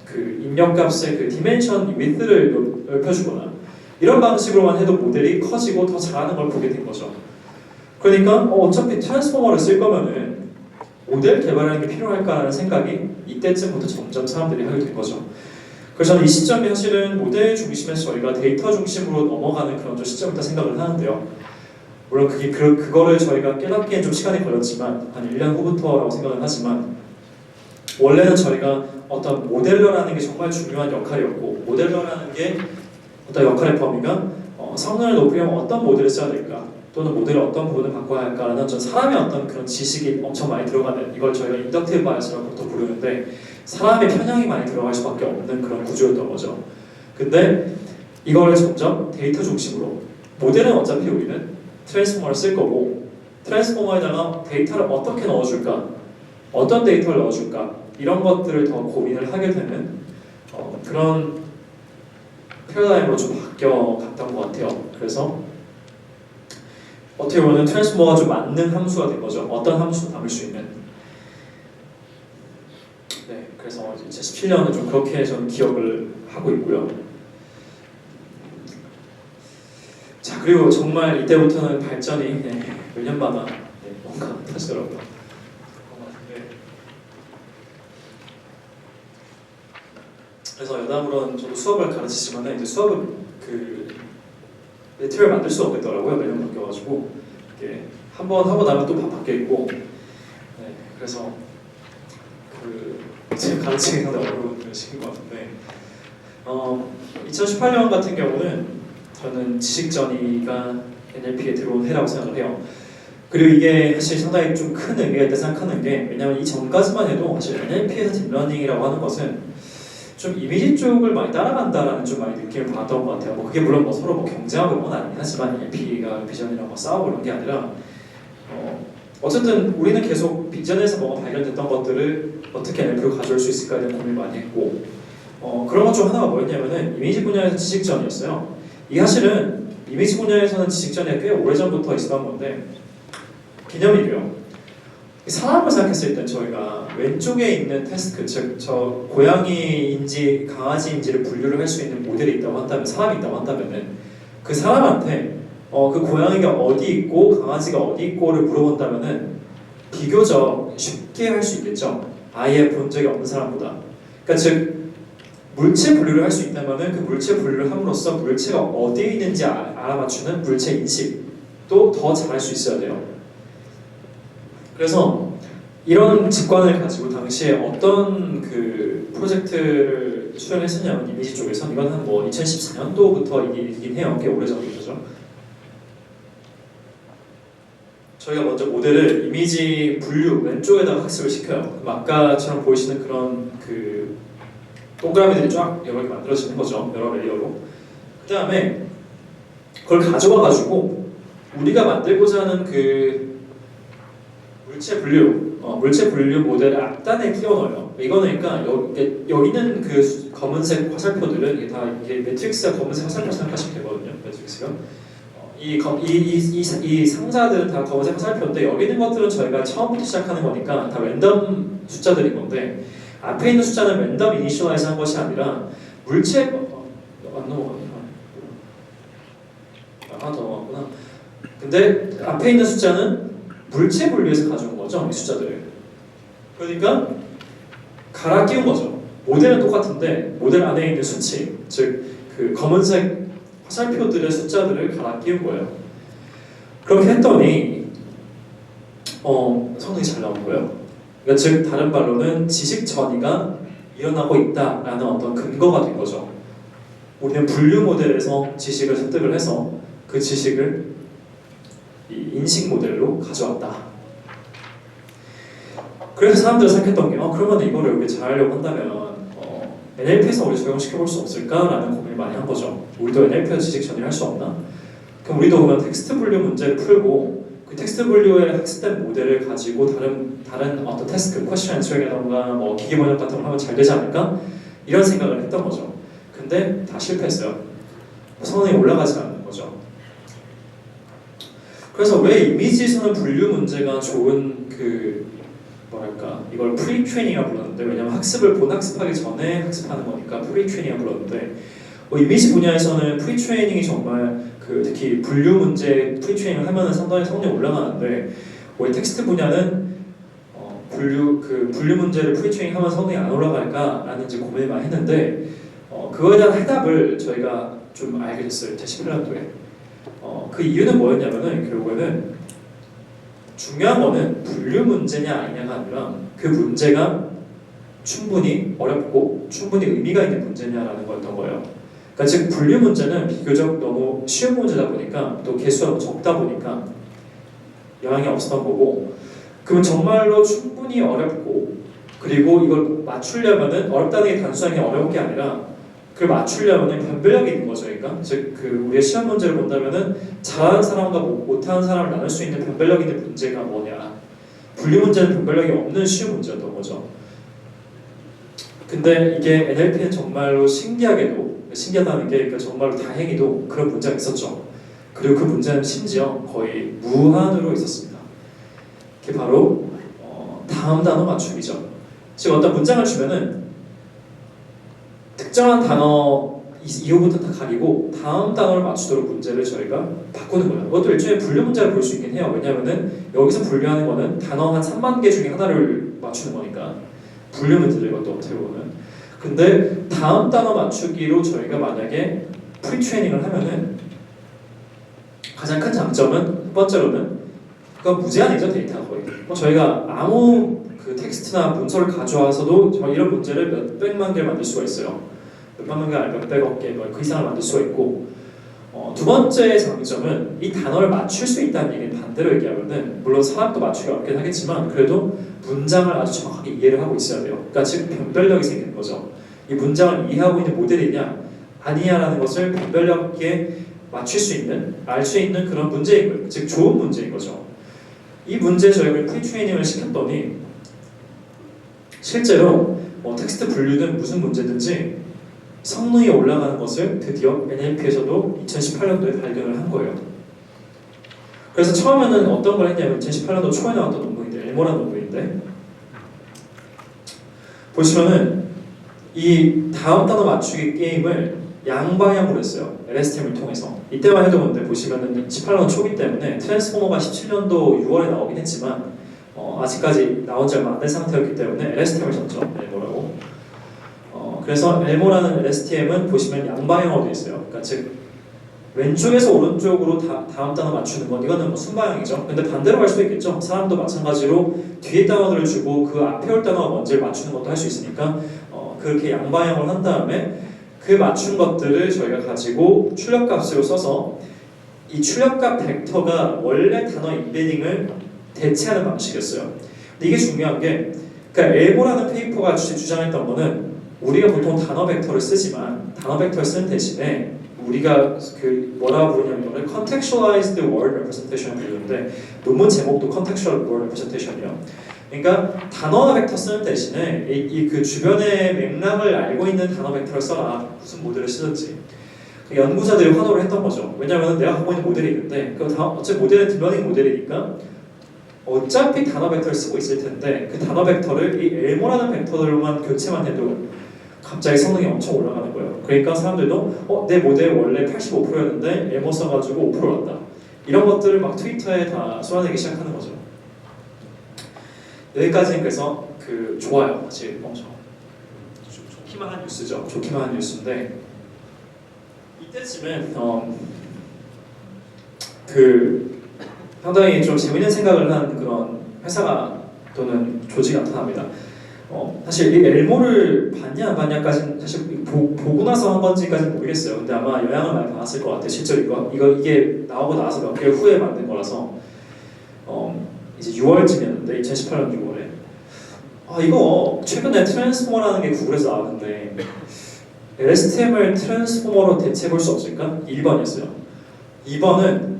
그 입력값의 그 디멘션 위드를 넓혀주거나, 이런 방식으로만 해도 모델이 커지고 더 잘하는 걸 보게 된 거죠. 그러니까 어차피 트랜스포머를 쓸 거면은 모델 개발하는 게 필요할까라는 생각이 이때쯤부터 점점 사람들이 하게 된 거죠. 그래서 저는 이 시점이 사실은 모델 중심에서 저희가 데이터 중심으로 넘어가는 그런 좀 시점이다 생각을 하는데요. 물론 그거를 저희가 깨닫기엔 좀 시간이 걸렸지만, 한 1년 후부터라고 생각은 하지만, 원래는 저희가 어떤 모델러라는 게 정말 중요한 역할이었고, 모델러라는 게 어떤 역할의 범위가 성능을 높이려면 어떤 모델을 써야 될까, 또는 모델을 어떤 부분을 바꿔야 할까라는 전 사람의 어떤 그런 지식이 엄청 많이 들어가는, 이걸 저희가 인덕티브 바이어스라고 또 부르는데, 사람의 편향이 많이 들어갈 수밖에 없는 그런 구조였던 거죠. 근데 이거를 점점 데이터 중심으로, 모델은 어차피 우리는 트랜스포머를 쓸 거고, 트랜스포머에다가 데이터를 어떻게 넣어줄까, 어떤 데이터를 넣어줄까, 이런 것들을 더 고민을 하게 되는 그런 패러다임으로 좀 바뀌어갔던 것 같아요. 그래서 어떻게 보면 트랜스포머가 좀 맞는 함수가 된 거죠. 어떤 함수도 담을 수 있는. 네, 그래서 2017년은 좀 그렇게 저는 기억을 하고 있고요. 자, 그리고 정말 이때부터는 발전이 몇 년마다 뭔가 터지더라고요. 그래서 여담으로는 저도 수업을 가르치지만 이제 수업은 그 매트를 만들 수 없겠더라고요. 매년 바뀌어가지고 이게 한 번 하고 나면 또 바뀌어 있고, 네, 그래서 지금 가르치기 상당히 어려운 그런 시기인 것 같은데, 2018년 같은 경우는 저는 지식전이가 NLP에 들어온 해라고 생각을 해요. 그리고 이게 사실 상당히 좀 큰 의미가 있다 생각하는 게, 왜냐면 이 전까지만 해도 사실 NLP에서 딥러닝이라고 하는 것은 좀 이미지 쪽을 많이 따라간다라는 좀 많이 느낌을 받았던 것 같아요. 뭐 그게 물론 뭐 서로 뭐 경쟁하고 그건 아니긴 하지만 NLP가 비전이랑 뭐 싸우고 이런 게 아니라 어쨌든 우리는 계속 비전에서 뭐가 발견됐던 것들을 어떻게 NLP로 가져올 수 있을까에 대한 고민을 많이 했고, 그런 것 중 하나가 뭐였냐면은 이미지 분야에서 지식전이었어요. 이 사실은 이미지 분야에서는 지식전이 꽤 오래전부터 있었던 건데, 개념이 이래요. 사람을 생각했을 때 저희가 왼쪽에 있는 태스크, 즉 저 고양이인지 강아지인지를 분류를 할 수 있는 모델이 있다고 한다면, 사람이 있다고 한다면은 그 사람한테 그 고양이가 어디 있고 강아지가 어디 있고를 물어본다면은 비교적 쉽게 할 수 있겠죠. 아예 본 적이 없는 사람보다. 그러니까 즉 물체 분류를 할 수 있다면은 그 물체 분류를 함으로써 물체가 어디에 있는지 알아맞추는 물체 인식도 더 잘할 수 있어야 돼요. 그래서 이런 직관을 가지고 당시에 어떤 그 프로젝트를 수행했었냐면 이미지 쪽에서 이건 한 뭐 2014년도부터이긴 해요. 꽤 오래전부터죠. 저희가 먼저 모델을 이미지 분류 왼쪽에다가 학습을 시켜요. 아까처럼 보이시는 그런 그 동그라미들이 쫙 여러 개 만들어지는 거죠. 여러 레이어로. 그 다음에 그걸 가져와가지고 우리가 만들고자 하는 그 물체 분류 모델을 앞단에 끼워넣어요. 이거는 그러니까 여기는 그 검은색 화살표들은 이게 매트릭스가 검은색 화살표 생각하시면 되거든요. 매트릭스가 이 상자들은 다 검은색 화살표인데 여기 있는 것들은 저희가 처음부터 시작하는 거니까 다 랜덤 숫자들인 건데, 앞에 있는 숫자는 랜덤 이니셜라이즈 한 것이 아니라 물체 안 넘어가네. 하나 더 넘어갔구나. 근데 앞에 있는 숫자는 물체 분류에서 가져온 거죠, 이 숫자들을. 그러니까 갈아 끼운 거죠. 모델은 똑같은데 모델 안에 있는 수치, 즉 그 검은색 화살표들의 숫자들을 갈아 끼운 거예요. 그렇게 했더니 성능이 잘 나온 거예요. 그러니까 즉 다른 말로는 지식 전이가 일어나고 있다라는 어떤 근거가 된 거죠. 우리는 분류 모델에서 지식을 습득을 해서 그 지식을 이 인식 모델로 가져왔다. 그래서 사람들이 생각했던 게 그러면 이거를 이렇게 잘하려고 한다면 NLP에서 우리 적용시켜볼 수 없을까라는 고민을 많이 한 거죠. 우리도 NLP에서 지식 전이를 할 수 없나? 그럼 우리도 그러면 텍스트 분류 문제를 풀고 그 텍스트 분류에 학습된 모델을 가지고 다른 어떤 태스크, 퀘스천 앤서링이라던가 뭐 기계 번역 같은 걸 하면 잘 되지 않을까? 이런 생각을 했던 거죠. 근데 다 실패했어요. 성능이 올라가지 않는 거죠. 그래서 왜 이미지에서는 분류 문제가 좋은 이걸 프리-트레이닝이라고 불렀는데, 왜냐면 학습을 본학습하기 전에 학습하는 거니까 프리-트레이닝이라고 불렀는데, 이미지 분야에서는 프리-트레이닝이 정말 특히 분류 문제 프리-트레이닝을 하면 상당히 성능이 올라가는데, 왜 텍스트 분야는 분류 문제를 프리-트레이닝 하면 성능이 안 올라갈까라는 이제 고민을 많이 했는데, 그거에 대한 해답을 저희가 좀 알게 됐어요. 2018년도에. 그 이유는 뭐였냐면은 결국에는 중요한 거는 분류 문제냐 아니냐가 아니라 그 문제가 충분히 어렵고 충분히 의미가 있는 문제냐라는 거였던 거예요. 그러니까 즉 분류 문제는 비교적 너무 쉬운 문제다 보니까 또 개수가 너무 적다 보니까 영향이 없었던 거고, 그러면 정말로 충분히 어렵고 그리고 이걸 맞추려면은 어렵다는 게 단순하게 어려운 게 아니라 그걸 맞추려면 변별력이 있는 거죠. 그러니까 즉 우리의 시험 문제를 본다면은 잘하는 사람과 못하는 사람을 나눌 수 있는 변별력 있는 문제가 뭐냐. 분류 문제는 변별력이 없는 쉬운 문제였던 거죠. 근데 이게 NLP는 정말로 신기하다는 게 그러니까 정말로 다행히도 그런 문제가 있었죠. 그리고 그 문제는 심지어 거의 무한으로 있었습니다. 그게 바로 다음 단어 맞추기죠. 즉 어떤 문장을 주면은 특정한 단어 이후부터 다 가리고 다음 단어를 맞추도록 문제를 저희가 바꾸는 거예요. 그것도 일종의 분류 문제를 볼 수 있긴 해요. 왜냐하면은 여기서 분류하는 거는 단어 한 3만 개 중에 하나를 맞추는 거니까 분류 문제죠. 이것도 어떻게 보면. 근데 다음 단어 맞추기로 저희가 만약에 프리-트레이닝을 하면은 가장 큰 장점은 첫 번째로는 그건 무제한이죠. 데이터가 거의. 저희가 아무 텍스트나 문서를 가져와서도 이런 문제를 몇백만 개를 만들 수가 있어요. 몇백만 개 아니면 몇백억 개, 그 이상을 만들 수가 있고, 두 번째 장점은 이 단어를 맞출 수 있다는 얘기는 반대로 얘기하면은 물론 사람도 맞추기 어렵긴 하겠지만 그래도 문장을 아주 정확하게 이해를 하고 있어야 돼요. 그러니까 즉 변별력이 생기는 거죠. 이 문장을 이해하고 있는 모델이냐 아니냐라는 것을 변별력 있게 맞출 수 있는, 알 수 있는 그런 문제인 거예요. 즉 좋은 문제인 거죠. 이 문제 저희가 프리트레이닝을 시켰더니 실제로 텍스트 분류든 무슨 문제든지 성능이 올라가는 것을 드디어 NLP에서도 2018년도에 발견을 한 거예요. 그래서 처음에는 어떤 걸 했냐면 2018년도 초에 나왔던 논문인데 엘모라는 논문인데 보시면은 이 다음 단어 맞추기 게임을 양방향으로 했어요. LSTM을 통해서. 이때만 해도 근데 보시면은 18년 초기 때문에 트랜스포머가 17년도 6월에 나오긴 했지만 아직까지 나온 지 얼마 안 된 상태였기 때문에 LSTM을 썼죠. 엘모라고. 그래서 엘모라는 LSTM은 보시면 양방향으로 되어 있어요. 그러니까 즉 왼쪽에서 오른쪽으로 다음 단어 맞추는 건 이거는 순방향이죠. 근데 반대로 갈 수도 있겠죠. 사람도 마찬가지로 뒤에 단어들을 주고 그 앞에 올 단어가 먼저 맞추는 것도 할 수 있으니까 그렇게 양방향으로 한 다음에 그 맞춘 것들을 저희가 가지고 출력값으로 써서 이 출력값 벡터가 원래 단어 인베딩을 대체하는 방식이었어요. 근데 이게 중요한 게 그러니까 엘모라는 페이퍼가 주장했던 거는 우리가 보통 단어 벡터를 쓰지만 단어 벡터를 쓰는 대신에 우리가 그 뭐라고 부르냐면 이거를 contextualized word representation 부르는데 논문 제목도 contextual word representation이에요. 그러니까 단어 벡터 쓰는 대신에 그 주변의 맥락을 알고 있는 단어 벡터를 써라. 무슨 모델을 쓰든지. 연구자들이 환호를 했던 거죠. 왜냐하면 내가 갖고 있는 모델이 있는데 어차피 모델은 딥러닝 모델이니까 어차피 단어 벡터를 쓰고 있을 텐데 그 단어 벡터를 이 엘모라는 벡터들로만 교체만 해도 갑자기 성능이 엄청 올라가는 거예요. 그러니까 사람들도 내 모델 원래 85%였는데 엘모 써가지고 5% 왔다. 이런 것들을 막 트위터에 다 쏟아내기 시작하는 거죠. 여기까지는 그래서 좋아요. 사실 엄청 좋기만 한 뉴스죠. 좋기만 한 뉴스인데 이때쯤엔 상당히 좀 재밌는 생각을 한 그런 회사가 또는 조직이 나타납니다. 사실 이 엘모를 봤냐 안 봤냐까지는 사실 보고 나서 한 건지까지는 모르겠어요. 근데 아마 영향을 많이 받았을 것 같아요. 실제로 이게 나오고 나서 몇 개월 후에 만든 거라서 이제 6월쯤이었는데 2018년 6월에 이거 최근에 트랜스포머라는 게 구글에서 나왔는데 LSTM을 트랜스포머로 대체해볼 수 없을까? 1번이었어요. 2번은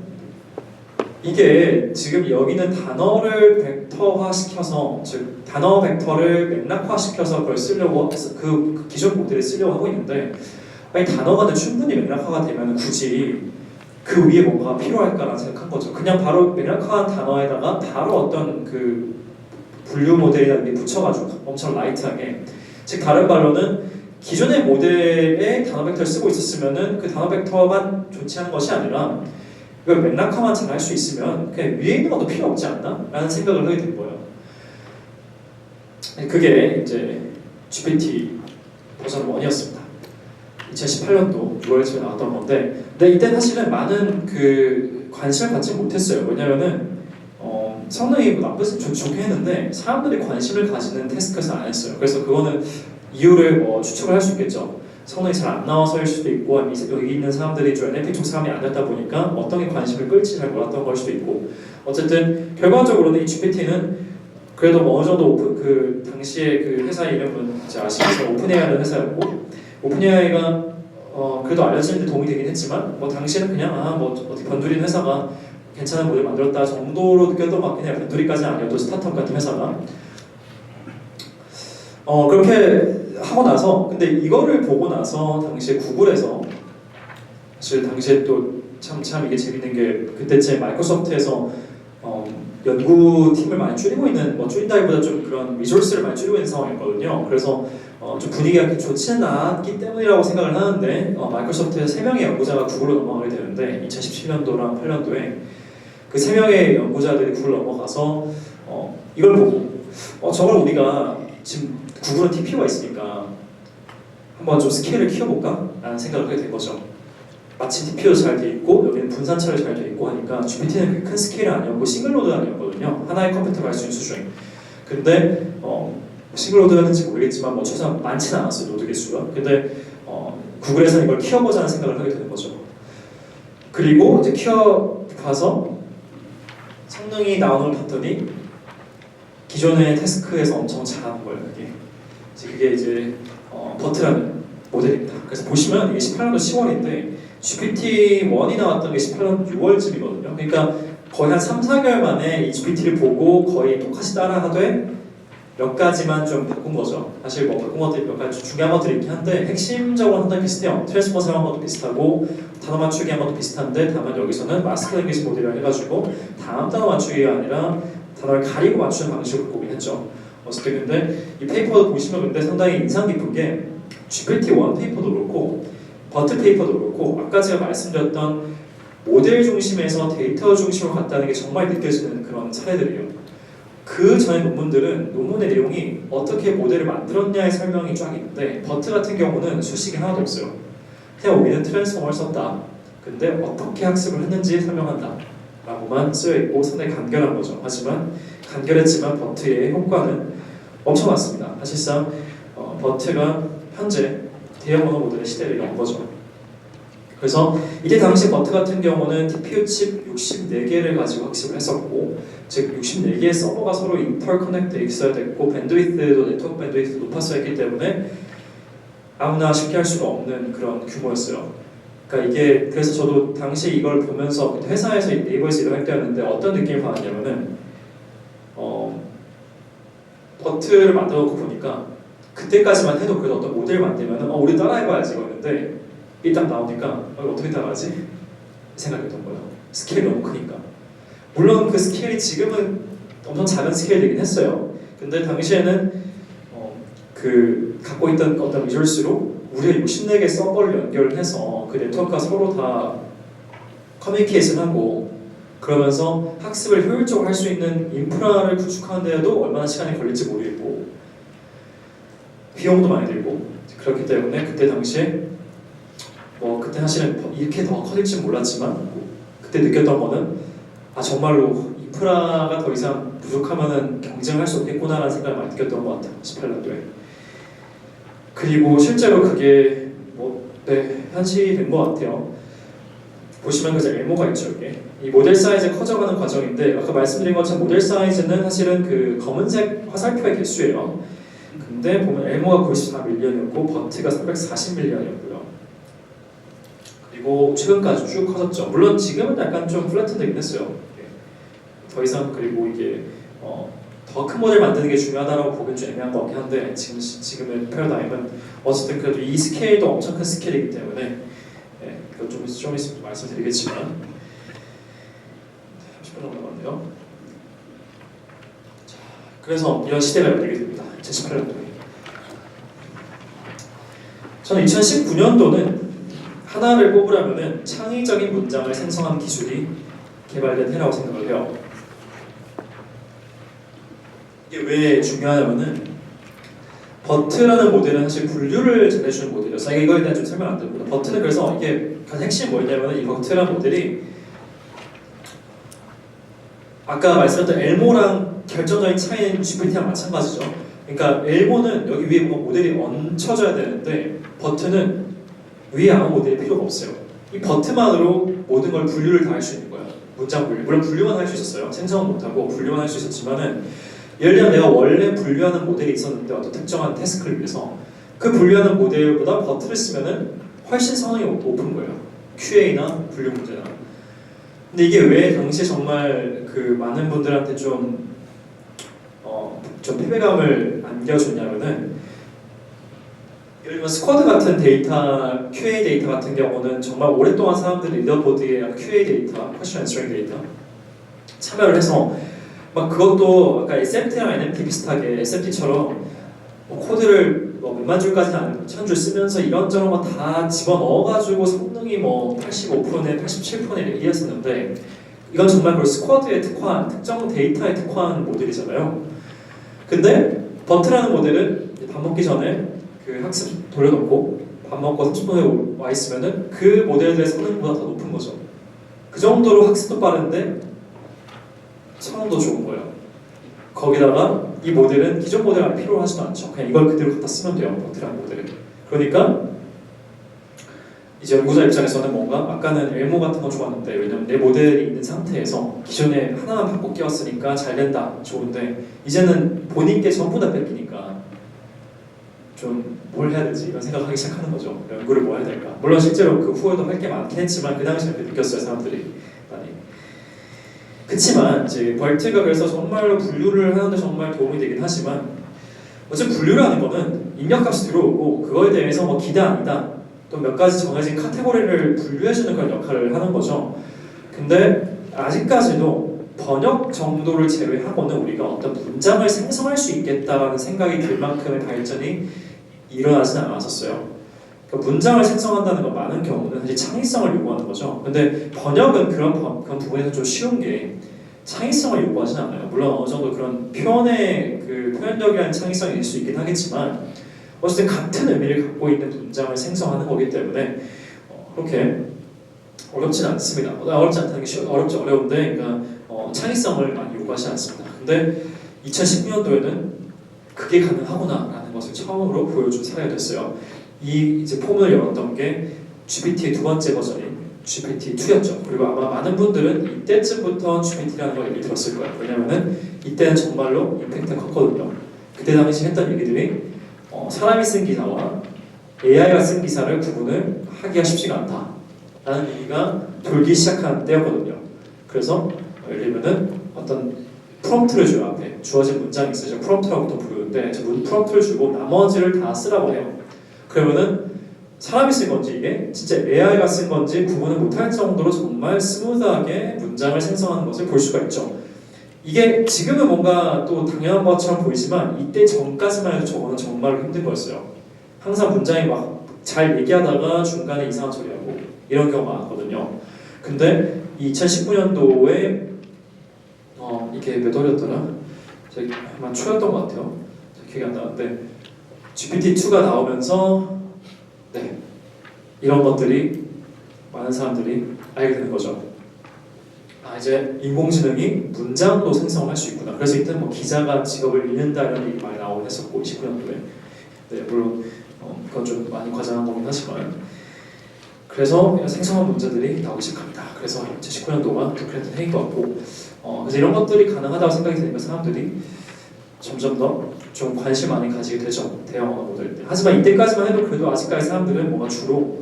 이게 지금 여기는 단어를 벡터화시켜서 즉 단어 벡터를 맥락화시켜서 그걸 쓰려고 해서 그 기존 모델을 쓰려고 하고 있는데 아니 단어가 충분히 맥락화가 되면 굳이 그 위에 뭔가 필요할까라는 생각한 거죠. 그냥 바로 맥락화한 단어에다가 바로 어떤 그 분류 모델이나 이렇게 붙여가지고 엄청 라이트하게 즉 다른 말로는 기존의 모델에 단어 벡터를 쓰고 있었으면은 그 단어 벡터만 조치하는 것이 아니라 이걸 맥락화만 잘 할 수 있으면 그냥 위에 있는 것도 필요 없지 않나? 라는 생각을 하게 된 거예요. 그게 이제 GPT 버전 1이었습니다. 2018년도 6월쯤에 나왔던 건데 근데 이때 사실은 많은 관심을 받지 못했어요. 왜냐면은 성능이 나쁘지 좋게 했는데 사람들이 관심을 가지는 태스크에서 안 했어요. 그래서 그거는 이유를 추측을 할 수 있겠죠. 성능이 잘 안 나와서일 수도 있고 여기 있는 사람들이 좀 NLP 쪽 사람이 아니었다 보니까 어떤 게 관심을 끌지 잘 몰랐던 걸 수도 있고 어쨌든 결과적으로는 이 GPT는 그래도 어느 정도 당시에 그 회사 이름은 제가 아시겠지만 오픈AI라는 회사였고 오픈AI가 그래도 알려지는 데 도움이 되긴 했지만 당시에는 그냥 어디 변두린 회사가 괜찮은 모델 만들었다 정도로 느꼈던 것 같긴 해요. 변두리까지는 아니어도 스타트업 같은 회사가 그렇게 하고 나서 근데 이거를 보고 나서 당시에 구글에서 사실 당시에 또 참 이게 재밌는 게 그때쯤 마이크로소프트에서 연구팀을 많이 줄이고 있는 줄인다기보다 좀 그런 리소스를 많이 줄이고 있는 상황이었거든요. 그래서 좀 분위기가 그렇게 좋지는 않았기 때문이라고 생각을 하는데 마이크로소프트에서 3명의 연구자가 구글로 넘어가게 되는데 2017년도랑 8년도에 그 3명의 연구자들이 구글 넘어가서 이걸 보고 저걸 우리가 지금 구글은 TPU가 있으니까 한번 좀 스케일을 키워볼까? 라는 생각을 하게 된 거죠. 마치 TPU도 잘 돼 있고 여기는 분산처리 잘 돼 있고 하니까 GPT는 그렇게 큰 스케일이 아니었고 싱글로드 아니었거든요. 하나의 컴퓨터가 할 수 있는 수준. 근데 싱글로드였는지 모르겠지만 최소한 많지는 않았어요. 노드 개수가. 근데 구글에서는 이걸 키워보자는 생각을 하게 되는 거죠. 그리고 이제 키워봐서 성능이 나오는 걸 봤더니 기존의 태스크에서 엄청 잘하는 거예요. 그게 이제 버트라는 모델입니다. 그래서 보시면 이게 18년도 10월인데 GPT-1이 나왔던 게 18년 6월쯤이거든요. 그러니까 거의 한 3, 4개월 만에 이 GPT를 보고 거의 똑같이 따라하되 몇 가지만 좀 바꾼 거죠. 사실 뭐 바꾼 것들이 몇 가지 중요한 것들이 있긴 한데 핵심적으로 상당히 비슷해요. 트랜스포머 사용한 것도 비슷하고 단어 맞추기 한 것도 비슷한데 다만 여기서는 마스크 랭귀지 모델을 해가지고 다음 단어 맞추기가 아니라 단어를 가리고 맞추는 방식으로 보긴 했죠. 어쨌든 근데 이 페이퍼 보시면 근데 상당히 인상 깊은 게 GPT-1 페이퍼도 그렇고 버트 페이퍼도 그렇고 아까 제가 말씀드렸던 모델 중심에서 데이터 중심으로 갔다는 게 정말 느껴지는 그런 사례들이에요. 그 전에 논문들은 논문의 내용이 어떻게 모델을 만들었냐의 설명이 쫙 있는데 버트 같은 경우는 수식이 하나도 없어요. 그냥 우리는 트랜스포머를 썼다. 근데 어떻게 학습을 했는지 설명한다. 라고만 쓰여있고 상당히 간결한 거죠. 하지만 간결했지만 버트의 효과는 엄청났습니다. 사실상 버트가 현재 대형 언어 모델의 시대를 연 거죠. 그래서 이때 당시 버트 같은 경우는 TPU 칩 64개를 가지고 학습을 했었고 즉 64개의 서버가 서로 인터커넥트 있어야 됐고 밴드위드도 네트워크 밴드위드도 높았어야 했기 때문에 아무나 쉽게 할 수가 없는 그런 규모였어요. 그러니까 이게 그래서 저도 당시 이걸 보면서 회사에서 네이버에서 일을 할 때였는데 어떤 느낌을 받았냐면은 버트를 만들어 놓고 보니까 그때까지만 해도 그래도 어떤 모델을 만들면은 우리 따라해봐야지 이거였는데 이 딱 나오니까 이거 어떻게 따라하지? 생각했던 거예요. 스케일이 너무 크니까. 물론 그 스케일이 지금은 엄청 작은 스케일이긴 했어요. 근데 당시에는 그 갖고 있던 어떤 리소스로 우리가 64개 서버를 연결해서 그 네트워크가 서로 다 커뮤니케이션하고 그러면서 학습을 효율적으로 할 수 있는 인프라를 구축하는 데에도 얼마나 시간이 걸릴지 모르겠고 비용도 많이 들고 그렇기 때문에 그때 당시에 그때 사실은 이렇게 더 커질지 몰랐지만 그때 느꼈던 거는 정말로 인프라가 더 이상 부족하면은 경쟁할 수 없겠구나라는 생각을 많이 느꼈던 것 같아요. 18년도에. 그리고 실제로 그게 현실이 된 것 같아요. 보시면 그래서 엘모가 있죠. 이게 이 모델 사이즈 커져가는 과정인데 아까 말씀드린 것처럼 모델 사이즈는 사실은 그 검은색 화살표의 개수예요. 근데 보면 엘모가 94밀리언이었고 버트가 340밀리언이었고요. 그리고 최근까지 쭉 커졌죠. 물론 지금은 약간 좀 플래튼되긴 했어요. 더 이상 그리고 이게 더 큰 모델 만드는 게 중요하다고 보기엔 좀 애매한 것 같긴 한데 지금의 패러다임은 어쨌든 그래도 이 스케일도 엄청 큰 스케일이기 때문에 그거 좀 있으면 말씀드리겠지만 30분 정도 남았네요. 그래서 이런 시대가 열리게 됩니다. 2018년도에. 저는 2019년도는 하나를 꼽으라면은 창의적인 문장을 생성하는 기술이 개발된 해라고 생각을 해요. 이게 왜 중요하냐면은 버트라는 모델은 사실 분류를 잘해주는 모델이어서 이거에 대한 좀 설명 안 드리고 버트는 그래서 이게 가장 핵심이 뭐냐면은 이 버트라는 모델이 아까 말씀드렸던 엘모랑 결정적인 차이는 GPT랑 마찬가지죠. 그러니까 엘모는 여기 위에 뭔가 모델이 얹혀져야 되는데 버트는 위에 아무 모델이 필요가 없어요. 이 버트만으로 모든 걸 분류를 다 할 수 있는 거예요. 문장 분류. 물론 분류만 할 수 있었어요. 생성은 못하고 분류만 할 수 있었지만은 예를 들면 내가 원래 분류하는 모델이 있었는데 어떤 특정한 태스크를 위해서 그 분류하는 모델보다 버트를 쓰면은 훨씬 성능이 높은 거예요. QA나 분류 문제나. 근데 이게 왜 당시에 정말 그 많은 분들한테 좀 패배감을 안겨줬냐면은 예를 들면 스쿼드 같은 데이터, QA 데이터 같은 경우는 정말 오랫동안 사람들이 리더보드에 QA 데이터, 퀘스천 앤서링 데이터 참여를 해서 막 그것도 아까 SMT랑 NMT 비슷하게 SMT처럼 코드를 몇만 줄까지는 아니고 1000줄 쓰면서 이런저런 거 다 집어넣어가지고 성능이 85%에 87%에 얘기했었는데 이건 정말 그 스쿼드에 특화한 특정 데이터에 특화한 모델이잖아요. 근데 버트라는 모델은 밥 먹기 전에 그 학습 돌려놓고 밥 먹고 30분 후에 와 있으면은 그 모델들의 성능보다 더 높은 거죠. 그 정도로 학습도 빠른데 성능도 좋은 거예요. 거기다가 이 모델은 기존 모델이 필요로 하지도 않죠. 그냥 이걸 그대로 갖다 쓰면 돼요. 버트라는 모델은. 그러니까 이제 연구자 입장에서는 뭔가 아까는 엘모 같은 거 좋았는데 왜냐면 내 모델이 있는 상태에서 기존에 하나만 바꿔 끼웠으니까 잘 된다 좋은데 이제는 본인 게 전부 다 뺏기니까 좀 뭘 해야 되지 이런 생각하기 시작하는 거죠. 연구를 뭐 해야 될까. 물론 실제로 그 후에도 할 게 많긴 했지만 그 당시에 그렇게 느꼈어요 사람들이 많이. 그치만 이제 벌트가 그래서 정말로 분류를 하는데 정말 도움이 되긴 하지만 어차피 분류라는 거는 입력값이 들어오고 그거에 대해서 뭐 기다 아니다 또 몇 가지 정해진 카테고리를 분류해주는 그런 역할을 하는 거죠. 근데 아직까지도 번역 정도를 제외하고는 우리가 어떤 문장을 생성할 수 있겠다라는 생각이 들 만큼의 발전이 일어나지는 않았었어요. 그러니까 문장을 생성한다는 건 많은 경우는 사실 창의성을 요구하는 거죠. 근데 번역은 그런 부분에서 좀 쉬운 게 창의성을 요구하지는 않아요. 물론 어느 정도 그런 표현의 그 표현력이라는 창의성이 있을 수 있긴 하겠지만 어쨌든 같은 의미를 갖고 있는 문장을 생성하는 거기 때문에 그렇게 어렵지는 않습니다. 어렵지 않다는 게 어려운데 그러니까 창의성을 많이 요구하지 않습니다. 근데 2019년도에는 그게 가능하구나라는 것을 처음으로 보여준 사례가 됐어요. 이 이제 폼을 열었던 게 GPT의 두 번째 버전인 GPT-2였죠. 그리고 아마 많은 분들은 이때쯤부터 GPT라는 걸 얘기 들었을 거예요. 왜냐면은 이때는 정말로 임팩트가 컸거든요. 그때 당시 했던 얘기들이 사람이 쓴 기사와 AI가 쓴 기사를 구분을 하기가 쉽지가 않다 라는 얘기가 돌기 시작한 때였거든요. 그래서 예를 들면은 어떤 프롬프트를 줘요. 앞에 주어진 문장이 있어요. 프롬프트라고 또 부르는데 프롬프트를 주고 나머지를 다 쓰라고 해요. 그러면은 사람이 쓴 건지 이게 진짜 AI가 쓴 건지 구분을 못할 정도로 정말 스무드하게 문장을 생성하는 것을 볼 수가 있죠. 이게 지금은 뭔가 또 당연한 것처럼 보이지만 이때 전까지만 해도 저거는 정말로 힘든 거였어요. 항상 문장이 막 잘 얘기하다가 중간에 이상한 소리 하고 이런 경우가 많았거든요. 근데 2019년도에 이게 몇 월이었더라? 아마 초였던 것 같아요. 기억이 안 나는데 GPT-2가 나오면서 네, 이런 것들이 많은 사람들이 알게 되는 거죠. 이제 인공지능이 문장도 생성을 할 수 있구나. 그래서 이때는 뭐 기자가 직업을 잃는다는 얘기 많이 나오긴 했었고 19년도에. 네, 물론 그건 좀 많이 과장한 거긴 하지만 그래서 생성한 문제들이 나오기 시작합니다. 그래서 19년도가 그랬던 해인 것 같고 그래서 이런 것들이 가능하다고 생각이 되니까 사람들이 점점 더 좀 관심 많이 가지게 되죠. 대형 언어 모델. 하지만 이때까지만 해도 그래도 아직까지 사람들은 뭔가 주로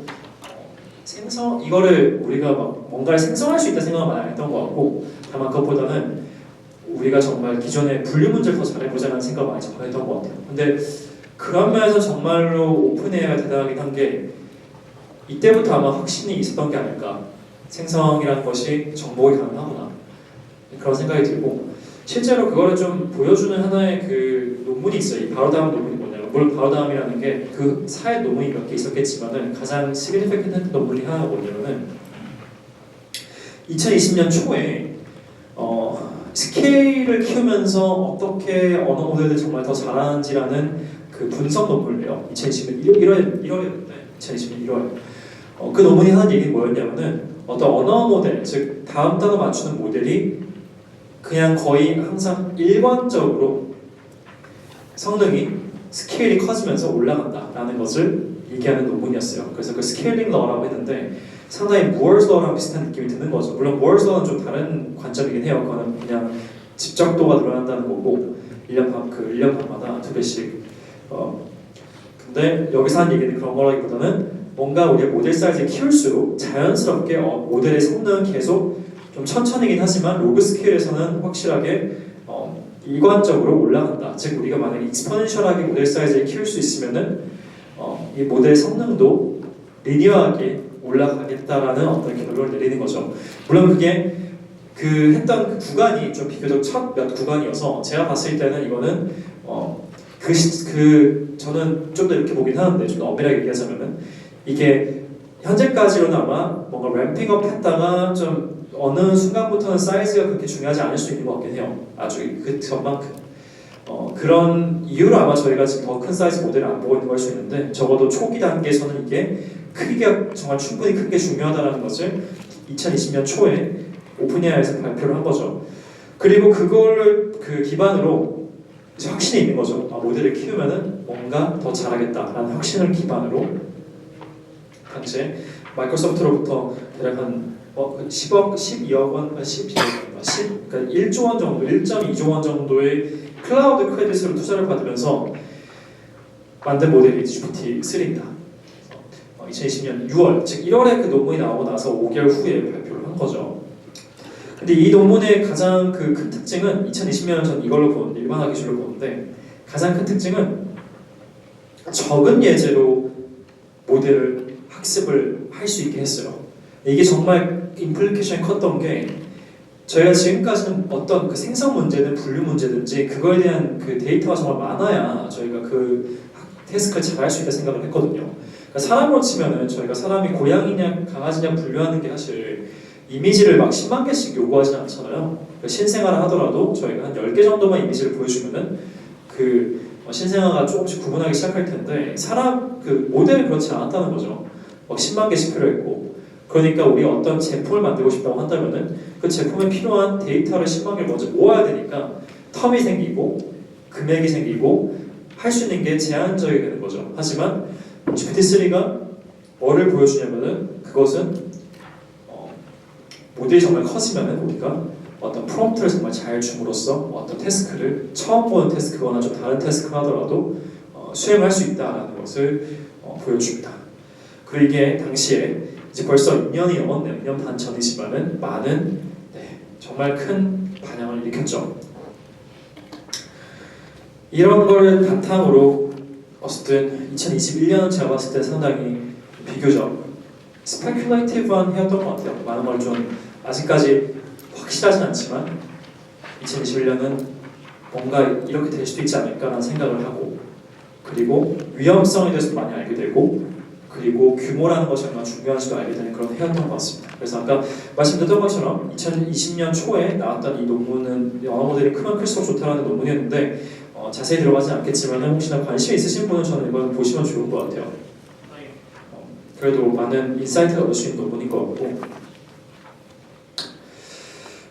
이거를 우리가 막 뭔가를 생성할 수 있다 생각은 많이 안 했던 것 같고 다만 그것보다는 우리가 정말 기존의 분류 문제를 더 잘해보자는 생각을 많이 접근했던 것 같아요. 근데 그런 면에서 정말로 오픈AI가 대단하긴 한 게 이때부터 아마 확신이 있었던 게 아닐까. 생성이라는 것이 정복이 가능하구나. 그런 생각이 들고 실제로 그거를 좀 보여주는 하나의 그 논문이 있어요. 이 바로 다음 논문이 뭐냐면 물론 바로 다음이라는 게 그 사회 논문이 몇 개 있었겠지만은 가장 시그니피컨트 논문이 하나가 뭐냐면은 2020년 초에 스케일을 키우면서 어떻게 언어 모델을 정말 더 잘하는지라는 그 분석 논문이에요. 2020년 1월이었는데 2020년 1월 그 논문이 하는 얘기는 뭐였냐면은 어떤 언어 모델, 즉 다음 단어 맞추는 모델이 그냥 거의 항상 일관적으로 성능이 스케일이 커지면서 올라간다라는 것을 얘기하는 논문이었어요. 그래서 그 스케일링 러라고 했는데 상당히 무얼스 러랑 비슷한 느낌이 드는 거죠. 물론 무얼스 러는 좀 다른 관점이긴 해요. 그거는 그냥 집적도가 늘어난다는 거고 1년 반마다 2배씩 근데 여기서 하는 얘기는 그런 거라기보다는 뭔가 우리가 모델 사이즈를 키울수록 자연스럽게 모델의 성능은 계속 좀 천천히긴 하지만 로그 스케일에서는 확실하게 일관적으로 올라간다. 즉 우리가 만약에 익스포넨셜하게 모델 사이즈를 키울 수 있으면은 이 모델 성능도 리니어하게 올라가겠다라는 어떤 결론을 내리는 거죠. 물론 그게 그 했던 그 구간이 좀 비교적 첫 몇 구간이어서 제가 봤을 때는 이거는 저는 좀 더 이렇게 보긴 하는데 좀 더 엄밀하게 얘기하자면은 이게 현재까지로는 아마 뭔가 램핑업 했다가 좀 어느 순간부터는 사이즈가 그렇게 중요하지 않을 수 있는 것 같긴 해요. 아주 그 전만큼. 그런 이유로 아마 저희가 지금 더 큰 사이즈 모델을 안 보고 있는 걸 수 있는데 적어도 초기 단계에서는 이게 크기가 정말 충분히 큰 게 중요하다는 것을 2020년 초에 오픈AI에서 발표를 한 거죠. 그리고 그거를 그 기반으로 이제 확신이 있는 거죠. 모델을 키우면은 뭔가 더 잘하겠다라는 확신을 기반으로 당시에 마이크로소프트로부터 대략 한 10억, 12억 원, 그러니까 1조 원 정도, 1.2조 원 정도의 클라우드 크레딧으로 투자를 받으면서 만든 모델이 GPT-3입니다. 2020년 6월, 즉 1월에 그 논문이 나오고 나서 5개월 후에 발표를 한 거죠. 근데 이 논문의 가장 큰 특징은 2020년 전 이걸로 본 일반화 기술로 보는데 가장 큰 특징은 적은 예제로 모델을 학습을 할 수 있게 했어요. 이게 정말 임플리케이션이 컸던 게 저희가 지금까지는 어떤 그 생성 문제든 분류 문제든지 그거에 대한 그 데이터가 정말 많아야 저희가 그 태스크를 잘 할 수 있다 생각을 했거든요. 그러니까 사람으로 치면은 저희가 사람이 고양이냐 강아지냐 분류하는 게 사실 이미지를 막 10만 개씩 요구하지 않잖아요. 그러니까 신생아를 하더라도 저희가 한 10개 정도만 이미지를 보여주면은 신생아가 조금씩 구분하기 시작할 텐데 사람 그 모델은 그렇지 않았다는 거죠. 막 10만 개씩 필요했고 그러니까 우리가 어떤 제품을 만들고 싶다고 한다면은 그 제품에 필요한 데이터를 10만 개를 먼저 모아야 되니까 텀이 생기고 금액이 생기고 할 수 있는 게 제한적이 되는 거죠. 하지만 GPT-3가 뭐를 보여주냐면은 그것은 모델이 정말 커지면은 우리가 어떤 프롬프트를 정말 잘 줌으로써 어떤 태스크를 처음 보는 태스크거나 좀 다른 태스크를 하더라도 수행할 수 있다라는 것을 보여줍니다. 그리고 이게 당시에 이제 벌써 2년이 넘었네요. 2년 반 전이지만은 많은 정말 큰 반향을 일으켰죠. 이런 걸 바탕으로 어쨌든 2021년은 제가 봤을 때 상당히 비교적 스페큘레이티브한 해였던 것 같아요. 많은 걸 좀 아직까지 확실하진 않지만 2021년은 뭔가 이렇게 될 수도 있지 않을까라는 생각을 하고 그리고 위험성에 대해서 많이 알게 되고 그리고 규모라는 것이 얼마나 중요한지도 알게 되는 그런 해였던 것 같습니다. 그래서 아까 말씀드렸던 것처럼 2020년 초에 나왔던 이 논문은 언어 모델이 크면 클수록 좋다라는 논문이었는데 자세히 들어가지 않겠지만 혹시나 관심이 있으신 분은 저는 이걸 보시면 좋을 것 같아요. 그래도 많은 인사이트를 얻을 수 있는 논문인 것 같고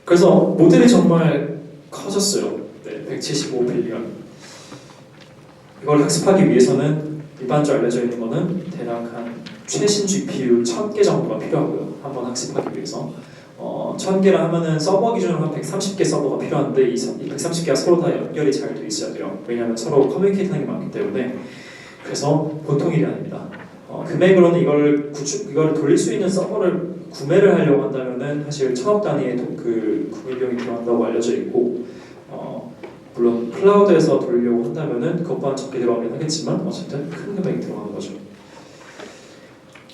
그래서 모델이 정말 커졌어요. 175빌리언. 이걸 학습하기 위해서는 일반적으로 알려져 있는 거는 대략 한 최신 GPU 1000개 정도가 필요하고요. 한번 학습하기 위해서 1000개를 하면은 서버 기준으로 한 130개 서버가 필요한데 이 130개가 서로 다 연결이 잘 돼 있어야 돼요. 왜냐하면 서로 커뮤니케이트 하는 게 많기 때문에 그래서 보통 일이 아닙니다. 금액으로는 이걸 돌릴 수 있는 서버를 구매를 하려고 한다면은 사실 1000억 단위의 그 구매 비용이 들어간다고 알려져 있고 물론 클라우드에서 돌리려고 한다면은 그것보다 적게 들어가긴 하겠지만 어쨌든 큰 금액이 들어가는 거죠.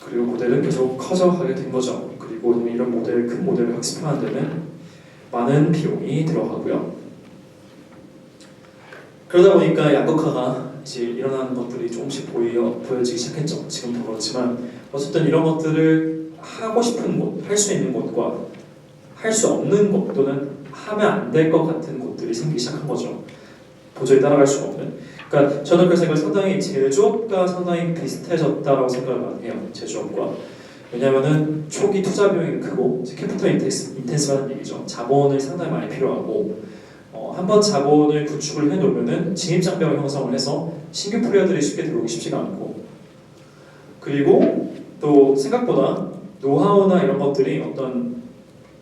그리고 모델은 계속 커져가게 된 거죠. 그리고 이런 큰 모델을 학습하는 데는 많은 비용이 들어가고요. 그러다 보니까 양극화가 이제 일어나는 것들이 조금씩 보여지기 시작했죠. 지금도 그렇지만 어쨌든 이런 것들을 하고 싶은 곳, 할 수 있는 곳과 할 수 없는 곳 또는 하면 안 될 것 같은 곳들이 생기기 시작한 거죠. 도저히 따라갈 수가 없는. 그러니까 저는 그래서 이걸 상당히 제조업과 상당히 비슷해졌다라고 생각을 많이 해요. 제조업과. 왜냐하면은 초기 투자 비용이 크고 캐피털 인텐시브하는 얘기죠. 자본을 상당히 많이 필요하고 한번 자본을 구축을 해놓으면은 진입장벽을 형성을 해서 신규 플레이어들이 쉽게 들어오기 쉽지가 않고 그리고 또 생각보다 노하우나 이런 것들이 어떤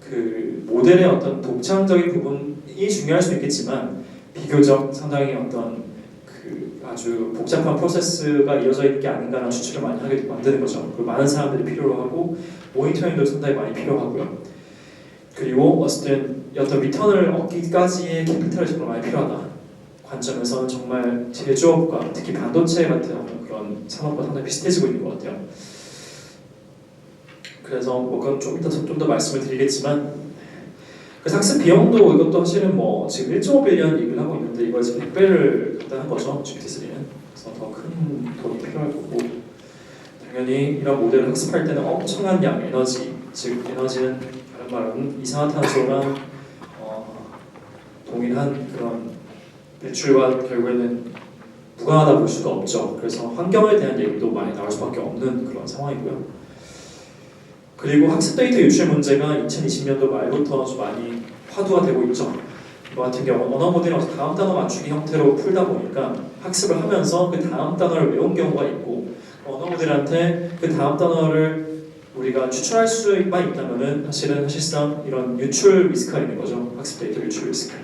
그 모델의 어떤 독창적인 부분이 중요할 수 있겠지만 비교적 상당히 어떤 그 아주 복잡한 프로세스가 이어져 있는 게 아닌가라는 추측을 많이 하게 만드는 거죠. 그리고 많은 사람들이 필요로 하고 모니터링도 상당히 많이 필요하고요. 그리고 어쨌든 어떤 리턴을 얻기까지의 캐피탈이 정말 많이 필요하다. 관점에서는 정말 제조업과 특히 반도체 같은 그런 산업과 상당히 비슷해지고 있는 것 같아요. 그래서 그건 좀 이따 좀 더 말씀을 드리겠지만 그 학습 비용도 이것도 사실은 지금 1.5빌리언 얘기를 하고 있는데 이걸 지금 100배를 갖다는 거죠. GPT-3는. 그래서 더 큰 돈이 필요할 거고 당연히 이런 모델을 학습할 때는 엄청난 양 에너지, 즉 에너지는 다른 말은 이산화탄소랑 동일한 그런 배출과 결국에는 무관하다 볼 수가 없죠. 그래서 환경에 대한 얘기도 많이 나올 수밖에 없는 그런 상황이고요. 그리고 학습 데이터 유출 문제가 2020년도 말부터 좀 많이 화두가 되고 있죠. 이거 같은 경우 언어 모델을 다음 단어 맞추기 형태로 풀다 보니까 학습을 하면서 그 다음 단어를 외운 경우가 있고 언어 모델한테 그 다음 단어를 우리가 추출할 수만 있다면은 사실상 이런 유출 리스크가 있는 거죠. 학습 데이터 유출 리스크.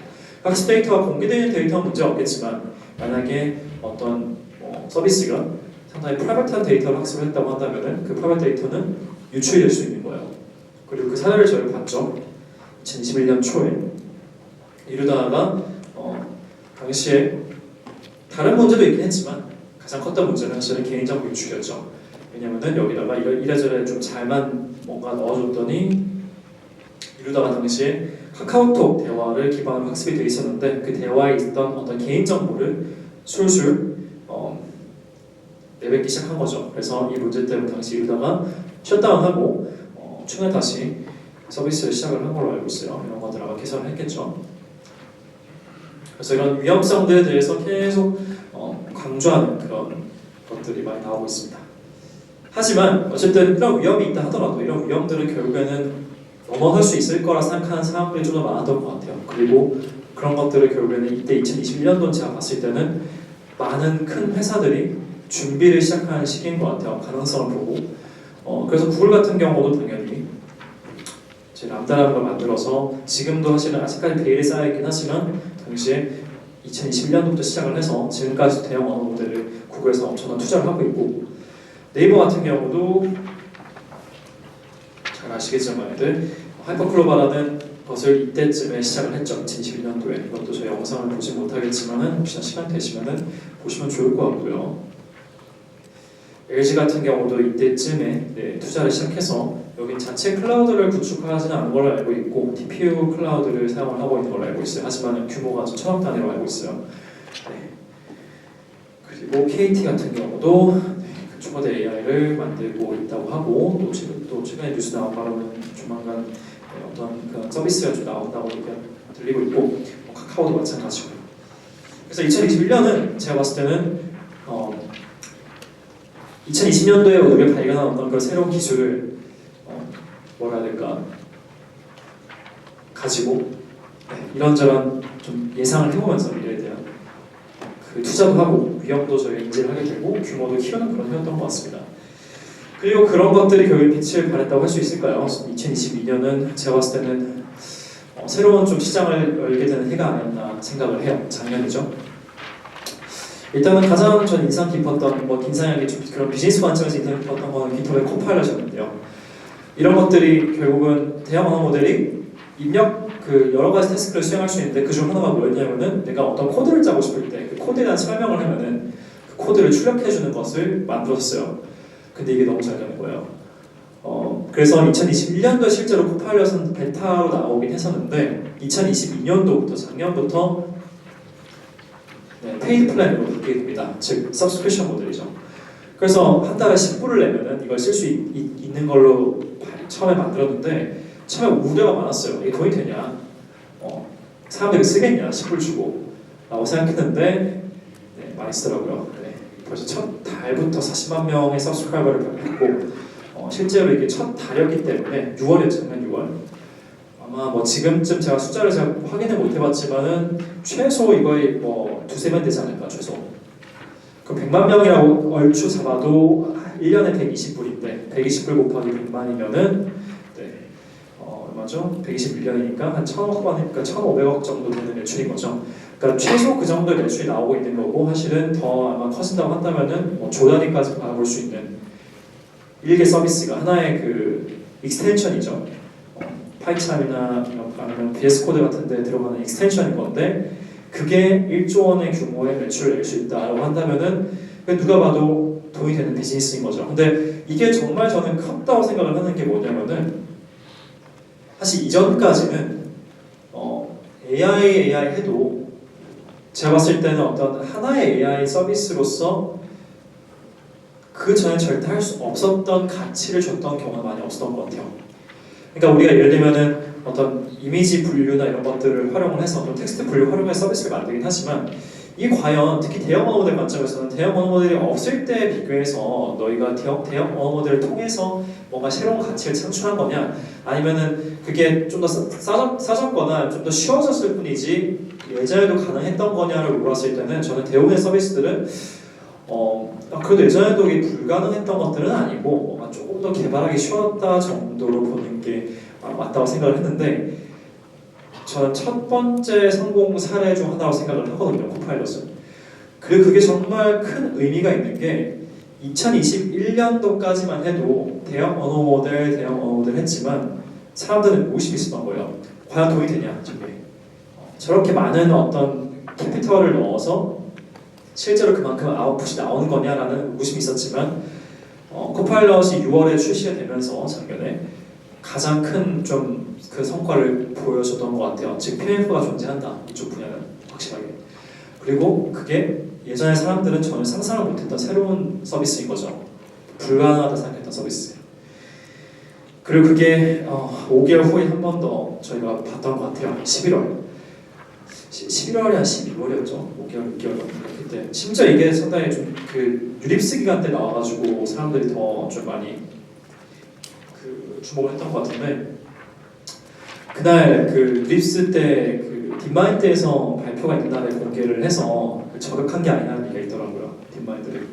학습 데이터가 공개되는 데이터는 문제 없겠지만 만약에 어떤 서비스가 상당히 프라이빗한 데이터를 학습을 했다고 한다면은 그 프라이빗 데이터는 유출이 될 수 있는 거예요. 그리고 그 사례를 저희가 봤죠. 2021년 초에 이루다가 당시에 다른 문제도 있긴 했지만 가장 컸던 문제는 사실은 개인정보 유출이었죠. 왜냐면은 여기다가 이래저래 좀 잘만 뭔가 넣어줬더니 이루다가 당시에 카카오톡 대화를 기반으로 학습이 돼 있었는데 그 대화에 있던 어떤 개인정보를 술술 내뱉기 시작한 거죠. 그래서 이 문제 때문에 당시 이루다가 셧다운하고 최근에 다시 서비스를 시작을 한 걸로 알고 있어요. 이런 것들 아마 개선을 했겠죠. 그래서 이런 위험성들에 대해서 계속 강조하는 그런 것들이 많이 나오고 있습니다. 하지만 어쨌든 이런 위험이 있다 하더라도 이런 위험들은 결국에는 넘어설 수 있을 거라 생각하는 사람들이 좀 더 많았던 것 같아요. 그리고 그런 것들을 결국에는 이때 2021년도 제가 봤을 때는 많은 큰 회사들이 준비를 시작하는 시기인 것 같아요. 가능성을 보고 그래서 구글 같은 경우도 당연히 이제 람다라는 걸 만들어서 지금도 사실은 아직까지 베일이 쌓여있긴 하지만 당시에 2021년도부터 시작을 해서 지금까지 대형 언어 모델을 구글에서 엄청난 투자를 하고 있고 네이버 같은 경우도 잘 아시겠지만 하이퍼클로바라는 것을 이때쯤에 시작을 했죠. 2021년도에 이것도 저희 영상을 보지 못하겠지만 혹시나 시간 되시면 보시면 좋을 것 같고요. LG 같은 경우도 이때쯤에 투자를 시작해서 여기 자체 클라우드를 구축하지는 않은 걸로 알고 있고 TPU 클라우드를 사용을 하고 있는 걸로 알고 있어요. 하지만 규모가 좀 1000억 단위로 알고 있어요. 그리고 KT 같은 경우도 초거대 AI를 만들고 있다고 하고 또 최근에 뉴스 나온 바로는 조만간 어떤 그런 서비스가 좀 나온다고 들리고 있고 카카오도 마찬가지고요. 그래서 2021년은 제가 봤을 때는 2020년도에 우리가 발견한 어떤 그런 새로운 기술을 뭐라 해야 될까 가지고 이런저런 좀 예상을 해보면서 미래에 대한 그 투자도 하고 위험도 저희가 인지를 하게 되고 규모도 키우는 그런 해였던 것 같습니다. 그리고 그런 것들이 결국 빛을 발했다고 할 수 있을까요? 2022년은 제가 봤을 때는 새로운 좀 시장을 열게 되는 해가 아니었나 생각을 해요. 작년이죠. 일단은 가장 전 인상 깊었던 인상이 좀 그런 비즈니스 관점에서 인상 깊었던 거는 깃허브의 코파일럿이었는데요. 이런 것들이 결국은 대형 언어 모델이 입력 여러 가지 태스크를 수행할 수 있는데 그중 하나가 뭐였냐면은 내가 어떤 코드를 짜고 싶을 때 그 코드에 대한 설명을 하면은 그 코드를 출력해주는 것을 만들었어요. 근데 이게 너무 잘 되는 거예요. 그래서 2021년도에 실제로 코파일럿은 베타로 나오긴 했었는데 2022년도부터 작년부터 페이드 플랜으로 바뀌게 됩니다. 즉 서브스크립션 모델이죠. 그래서 한 달에 10불을 내면은 이걸 쓸 수 있는 걸로 처음에 만들었는데 처음에 우려가 많았어요. 이게 돈이 되냐? 사람들이 쓰겠냐? 10불 주고 라고 생각했는데 많이 쓰더라고요. 벌써 첫 달부터 40만 명의 서브스크라이버를 받고 실제로 이게 첫 달이었기 때문에 6월이었죠. 작년 6월. 아마 지금쯤 제가 숫자를 확인을 못 해봤지만은 최소 이거의 두세 배 되지 않을까 최소. 그럼 100만 명이라고 얼추 잡아도 1년에 120불인데 120불 곱하기 100만이면은 얼마죠? 121년이니까 한 1000억 후반이니까 1500억 정도 되는 매출인 거죠. 그러니까 최소 그 정도의 매출이 나오고 있는 거고 사실은 더 아마 커진다고 한다면은 조 단위까지 바라볼 수 있는 일개 서비스가 하나의 그 익스텐션이죠. 파이참이나 아니면 VS 코드 같은 데 들어가는 익스텐션인 건데 그게 1조 원의 규모의 매출을 낼 수 있다고 한다면은 누가 봐도 돈이 되는 비즈니스인 거죠. 근데 이게 정말 저는 컸다고 생각을 하는 게 뭐냐면은 사실 이전까지는 AI 해도 제가 봤을 때는 어떤 하나의 AI 서비스로서 그 전에 절대 할 수 없었던 가치를 줬던 경우가 많이 없었던 것 같아요. 그러니까 우리가 예를 들면은 어떤 이미지 분류나 이런 것들을 활용을 해서 어떤 텍스트 분류 활용해서 서비스를 만들긴 하지만 이 과연 특히 대형 언어 모델 관점에서는 대형 언어 모델이 없을 때 비교해서 너희가 대형 언어 모델을 통해서 뭔가 새로운 가치를 창출한 거냐 아니면은 그게 좀 더 싸졌거나 좀 더 쉬워졌을 뿐이지 예전에도 가능했던 거냐를 물었을 때는 저는 대부분의 서비스들은 그래도 예전에도 이게 불가능했던 것들은 아니고 뭔가 조금 더 개발하기 쉬웠다 정도로 보는 게 맞다고 생각을 했는데 저는 첫 번째 성공 사례 중 하나라고 생각을 하거든요. 코파일럿은. 그리고 그게 정말 큰 의미가 있는 게 2021년도까지만 해도 대형 언어 모델 했지만 사람들은 의심이 있었던 거예요. 과연 돈이 되냐 저게. 저렇게 많은 어떤 캐피털을 넣어서 실제로 그만큼 아웃풋이 나오는 거냐라는 의심이 있었지만 코파일럿이 6월에 출시가 되면서 작년에 가장 큰 좀 그 성과를 보여줬던 것 같아요. 즉 PMF가 존재한다 이쪽 분야는 확실하게. 그리고 그게 예전에 사람들은 전혀 상상을 못했던 새로운 서비스인 거죠. 불가능하다 생각했던 서비스. 그리고 그게 5개월 후에 한 번 더 저희가 봤던 것 같아요. 11월. 11월이 한 12월이었죠. 5개월, 6개월 그때. 심지어 이게 상당히 좀 그 유립스 기간 때 나와가지고 사람들이 더 좀 많이 그 주목을 했던 것 같은데 그날 그 유립스 때 그 딥마인드에서 발표가 있는 날에 공개를 해서 저격한 게 아니라는 얘기가 있더라고요. 딥마인드를.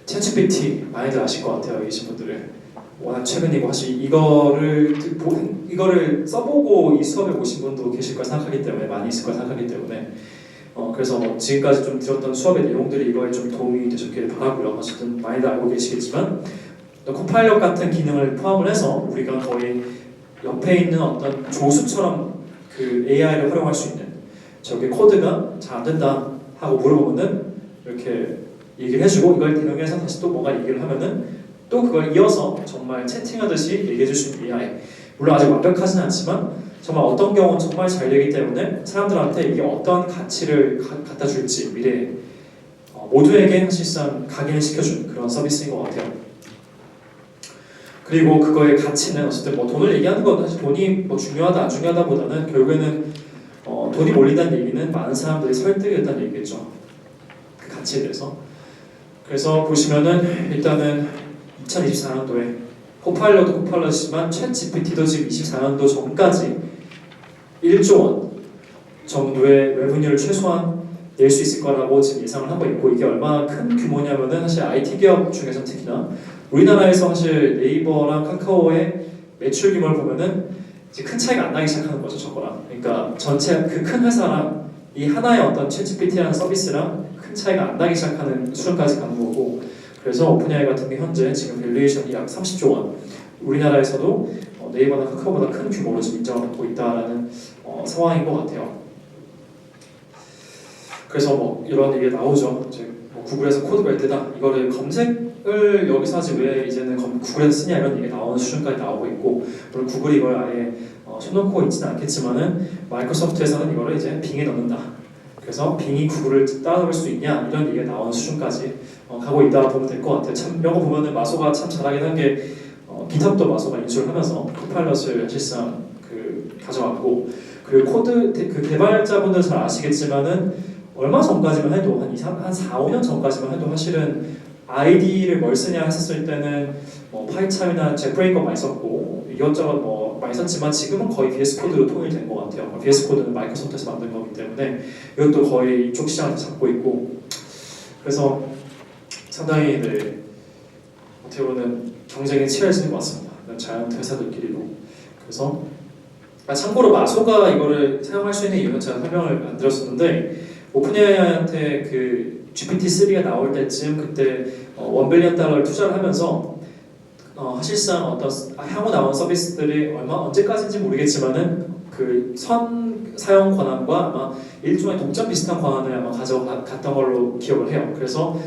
챗GPT 많이들 아실 것 같아요. 계신 분들은. 워낙 최근이고 사실 이거를 써보고 이 수업에 오신 분도 계실 걸 생각하기 때문에 많이 있을 걸 생각하기 때문에 그래서 지금까지 좀 들었던 수업의 내용들이 이거에 좀 도움이 되셨길 바라고요. 어쨌든 많이들 알고 계시겠지만 코파일럿 같은 기능을 포함을 해서 우리가 거의 옆에 있는 어떤 조수처럼 그 AI를 활용할 수 있는 저게 코드가 잘 안 된다 하고 물어보면은 이렇게 얘기를 해주고 이걸 대응해서 다시 또 뭔가 얘기를 하면은 또 그걸 이어서 정말 채팅하듯이 얘기해줄 수 있는 AI. 물론 아직 완벽하진 않지만 정말 어떤 경우는 정말 잘 되기 때문에 사람들한테 이게 어떤 가치를 갖다 줄지 미래에 모두에게 사실상 각인을 시켜준 그런 서비스인 것 같아요. 그리고 그거의 가치는 어쨌든 뭐 돈을 얘기하는 건 사실 돈이 뭐 중요하다 안 중요하다보다는 결국에는 돈이 몰린다는 얘기는 많은 사람들이 설득이 됐다는 얘기겠죠. 그 가치에 대해서. 그래서 보시면은 일단은 2024년도에 코파일럿도 코파일럿이지만 챗GPT도 지금 24년도 전까지 1조 원 정도의 레브뉴를 최소한 낼 수 있을 거라고 지금 예상을 하고 있고 이게 얼마나 큰 규모냐면은 사실 IT 기업 중에서 특히나 우리나라에서 사실 네이버랑 카카오의 매출 규모를 보면은 이제 큰 차이가 안 나기 시작하는 거죠 저거랑. 그러니까 전체 그 큰 회사랑 이 하나의 어떤 챗GPT라는 서비스랑 큰 차이가 안 나기 시작하는 수준까지 가는 거고 그래서 오픈AI 같은 게 현재 지금 밸류에이션이 약 30조 원 우리나라에서도 네이버나 카카오보다 큰 규모로 지금 인정을 받고 있다는 상황인 것 같아요. 그래서 뭐 이런 얘기가 나오죠. 이제 뭐 구글에서 코드가 있대다 이거를 검색을 여기서 하지 왜 이제는 구글에서 쓰냐 이런 얘기가 나오는 수준까지 나오고 있고 물론 구글이 이걸 아예 손놓고 있지는 않겠지만은 마이크로소프트에서는 이거를 이제 빙에 넣는다. 그래서 빙이 구글을 따라잡을 수 있냐 이런 얘기가 나오는 수준까지 가고 있다 보면 될 것 같아요. 참 이런 거 보면은 마소가 참 잘하긴 한 게 기탑도 마소가 인수를 하면서 코파일럿을 사실상 그 가져왔고 그리고 코드 그 개발자분들 잘 아시겠지만은 얼마 전까지만 해도 한 4, 5년 전까지만 해도 사실은 아이디를 뭘 쓰냐 했었을 때는 파이참이나 잭브레이커 많이 썼고 이것저것 뭐 많이 썼지만 지금은 거의 VS 코드로 통일된 것 같아요. VS 코드는 마이크로소프트에서 만든 거기 때문에 이것도 거의 이쪽 시장을 잡고 있고 그래서 상당히 어떻게 보면 경쟁이 치열해지는 것 같습니다. 자이언트 회사들끼리도. 그래서 참고로 마소가 이거를 사용할 수 있는 이유는 제가 설명을 안 드렸었는데 오픈AI한테 그 GPT-3가 나올 때쯤 그때 $1 빌리언 투자를 하면서 사실상 어떤 향후 나온 서비스들이 언제까지인지 모르겠지만은 그 선 사용 권한과 아마 일종의 독점 비슷한 권한을 아마 가져갔던 걸로 기억을 해요. 그래서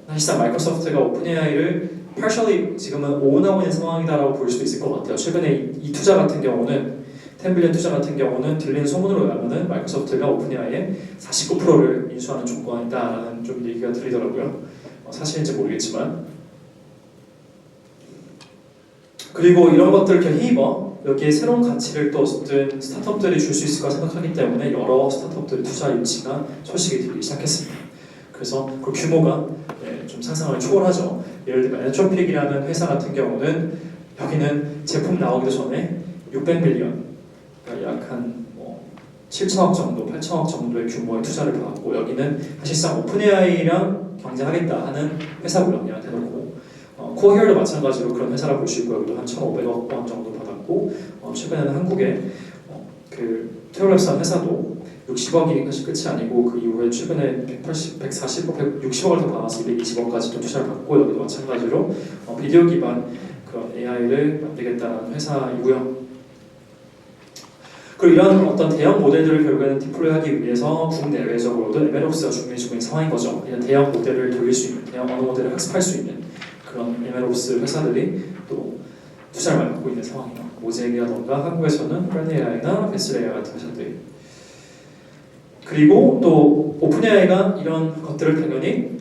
사실상 마이크로소프트가 오픈AI를 partially 지금은 오운하고 있는 상황이다라고 볼 수도 있을 것 같아요. 최근에 이 투자 같은 경우는 10 빌리언 투자 같은 경우는 들리는 소문으로 의하면은 마이크로소프트가 오픈AI의 49%를 인수하는 조건이다라는 좀 얘기가 들리더라고요. 사실인지 모르겠지만 그리고 이런 것들을 이렇게 힘입어 여기에 새로운 가치를 또 어쨌든 스타트업들이 줄 수 있을 거라 생각하기 때문에 여러 스타트업들의 투자 유치가 소식이 들리기 시작했습니다. 그래서 그 규모가 좀 상상을 초월하죠. 예를 들면 엔트로픽이라는 회사 같은 경우는 여기는 제품 나오기도 전에 600 빌리언 약 한 7천억 정도, 8천억 정도의 규모의 투자를 받았고 여기는 사실상 오픈AI랑 경쟁하겠다 하는 회사고요. 그냥 대놓고 코어힐도 마찬가지로 그런 회사라고 볼 수 있고요. 여기도 한 1,500억 원 정도 받았고 최근에는 한국에 그 테오랩스한 회사도 60억이 사실 끝이 아니고 그 이후에 최근에 140억, 160억을 더 받아서 220억까지 또 투자를 받고 여기도 마찬가지로 비디오 기반 그런 AI를 만들겠다는 회사이고요. 그리고 이런 어떤 대형 모델들을 결국에는 디플로이하기 위해서 국내외적으로도 MLOps가 중요해지고 있는 상황인 거죠. 이런 대형 모델을 돌릴 수 있는, 대형 언어 모델을 학습할 수 있는 그런 MLOps 회사들이 또 투자를 많이 받고 있는 상황이에요. 모제익이라던가 한국에서는 프렌드AI나 베슬AI 같은 회사들이. 그리고 또 오픈AI가 이런 것들을 당연히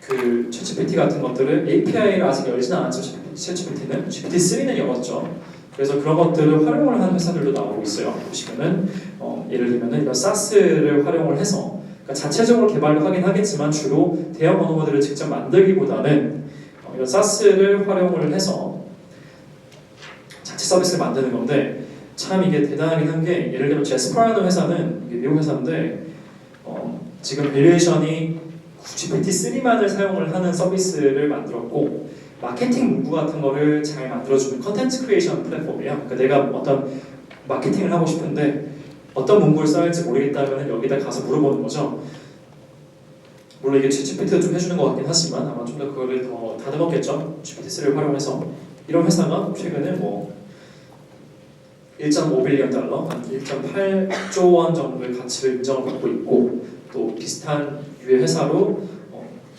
그 챗GPT 같은 것들을 API를 아직 열지는 않았죠. 챗GPT는 GPT-3는 열었죠. 그래서 그런 것들을 활용을 하는 회사들도 나오고 있어요. 보시면은 예를 들면은 이런 SaaS를 활용을 해서 그러니까 자체적으로 개발도 하긴 하겠지만 주로 대형 언어 모델을 직접 만들기보다는 이런 SaaS를 활용을 해서 자체 서비스를 만드는 건데 참 이게 대단하긴 한 게 예를 들면 제스퍼라는 회사는 이게 미국 회사인데 지금 밸류에이션이 GPT-3만을 사용을 하는 서비스를 만들었고 마케팅 문구 같은 거를 잘 만들어주는 컨텐츠 크리에이션 플랫폼이에요. 그러니까 내가 어떤 마케팅을 하고 싶은데 어떤 문구를 써야 할지 모르겠다면 여기다 가서 물어보는 거죠. 물론 이게 GPT도 좀 해주는 것 같긴 하지만 아마 좀 더 그거를 더 다듬었겠죠. GPT-3를 활용해서 이런 회사가 최근에 뭐 1.5빌리언 달러, 한 1.8조 원 정도의 가치를 인정을 받고 있고 또 비슷한 유의 회사로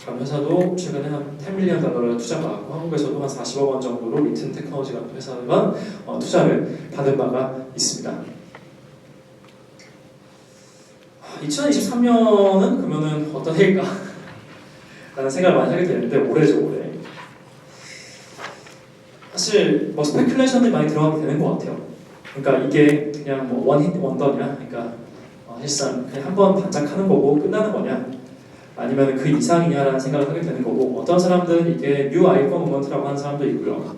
다른 회사도 최근에 한 10밀리언 달러를 투자받았고 한국에서도 한 40억 원 정도로 리튼 테크놀로지 같은 회사가 투자를 받은 바가 있습니다. 2023년은 그러면은 어떤 해일까? 라는 생각을 많이 하게 되는데 올해죠, 올해. 사실 뭐 스페큘레이션이 많이 들어가게 되는 것 같아요. 그러니까 이게 그냥 뭐 원히트 원더냐? 그러니까 사실상 그냥 한번 반짝하는 거고 끝나는 거냐? 아니면 그 이상이냐라는 생각을 하게 되는 거고 어떤 사람들은 이게 뉴 아이폰 모먼트라고 하는 사람도 있고요.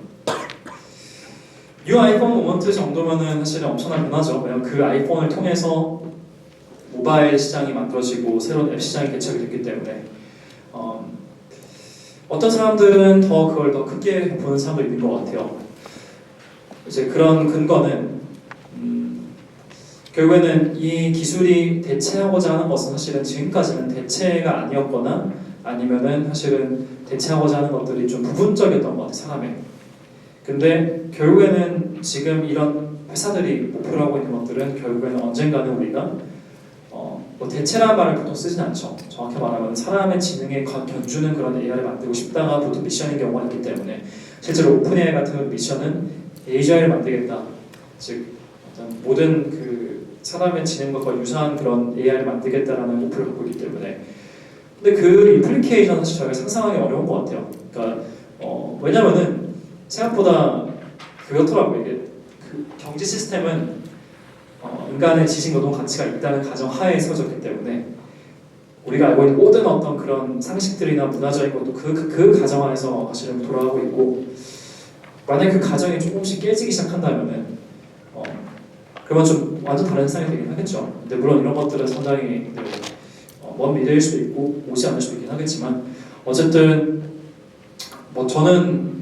뉴 아이폰 모먼트 정도면은 사실은 엄청난 변화죠. 왜냐면 그 아이폰을 통해서 모바일 시장이 만들어지고 새로운 앱 시장이 개척이 됐기 때문에 어떤 사람들은 더 그걸 더 크게 보는 사람도 있는 것 같아요. 이제 그런 근거는 결국에는 이 기술이 대체하고자 하는 것은 사실은 지금까지는 대체가 아니었거나 아니면은 사실은 대체하고자 하는 것들이 좀 부분적이었던 것 같아요, 사람의. 근데 결국에는 지금 이런 회사들이 목표로 하고 있는 것들은 결국에는 언젠가는 우리가 뭐 대체라는 말을 보통 쓰진 않죠. 정확히 말하면 사람의 지능에 견주는 그런 AI를 만들고 싶다가 보통 미션인 경우가 있기 때문에 실제로 오픈AI 같은 미션은 AGI를 만들겠다. 즉 어떤 모든 그 사람의 지능과 거의 유사한 그런 AI를 만들겠다라는 목표를 갖고 있기 때문에 근데 그 임플리케이션 사실 저희가 상상하기 어려운 것 같아요. 그러니까 왜냐면은 생각보다 그렇더라고요. 이게 그 경제 시스템은 인간의 지식 노동 가치가 있다는 가정 하에 세워졌기 때문에 우리가 알고 있는 모든 어떤 그런 상식들이나 문화적인 것도 그 가정 하에서 사실은 돌아가고 있고 만약 그 가정이 조금씩 깨지기 시작한다면은 그러면 좀 완전 다른 세상이 되긴 하겠죠. 근데 물론 이런 것들은 상당히 먼 미래일 수도 있고 오지 않을 수도 있긴 하겠지만 어쨌든 뭐 저는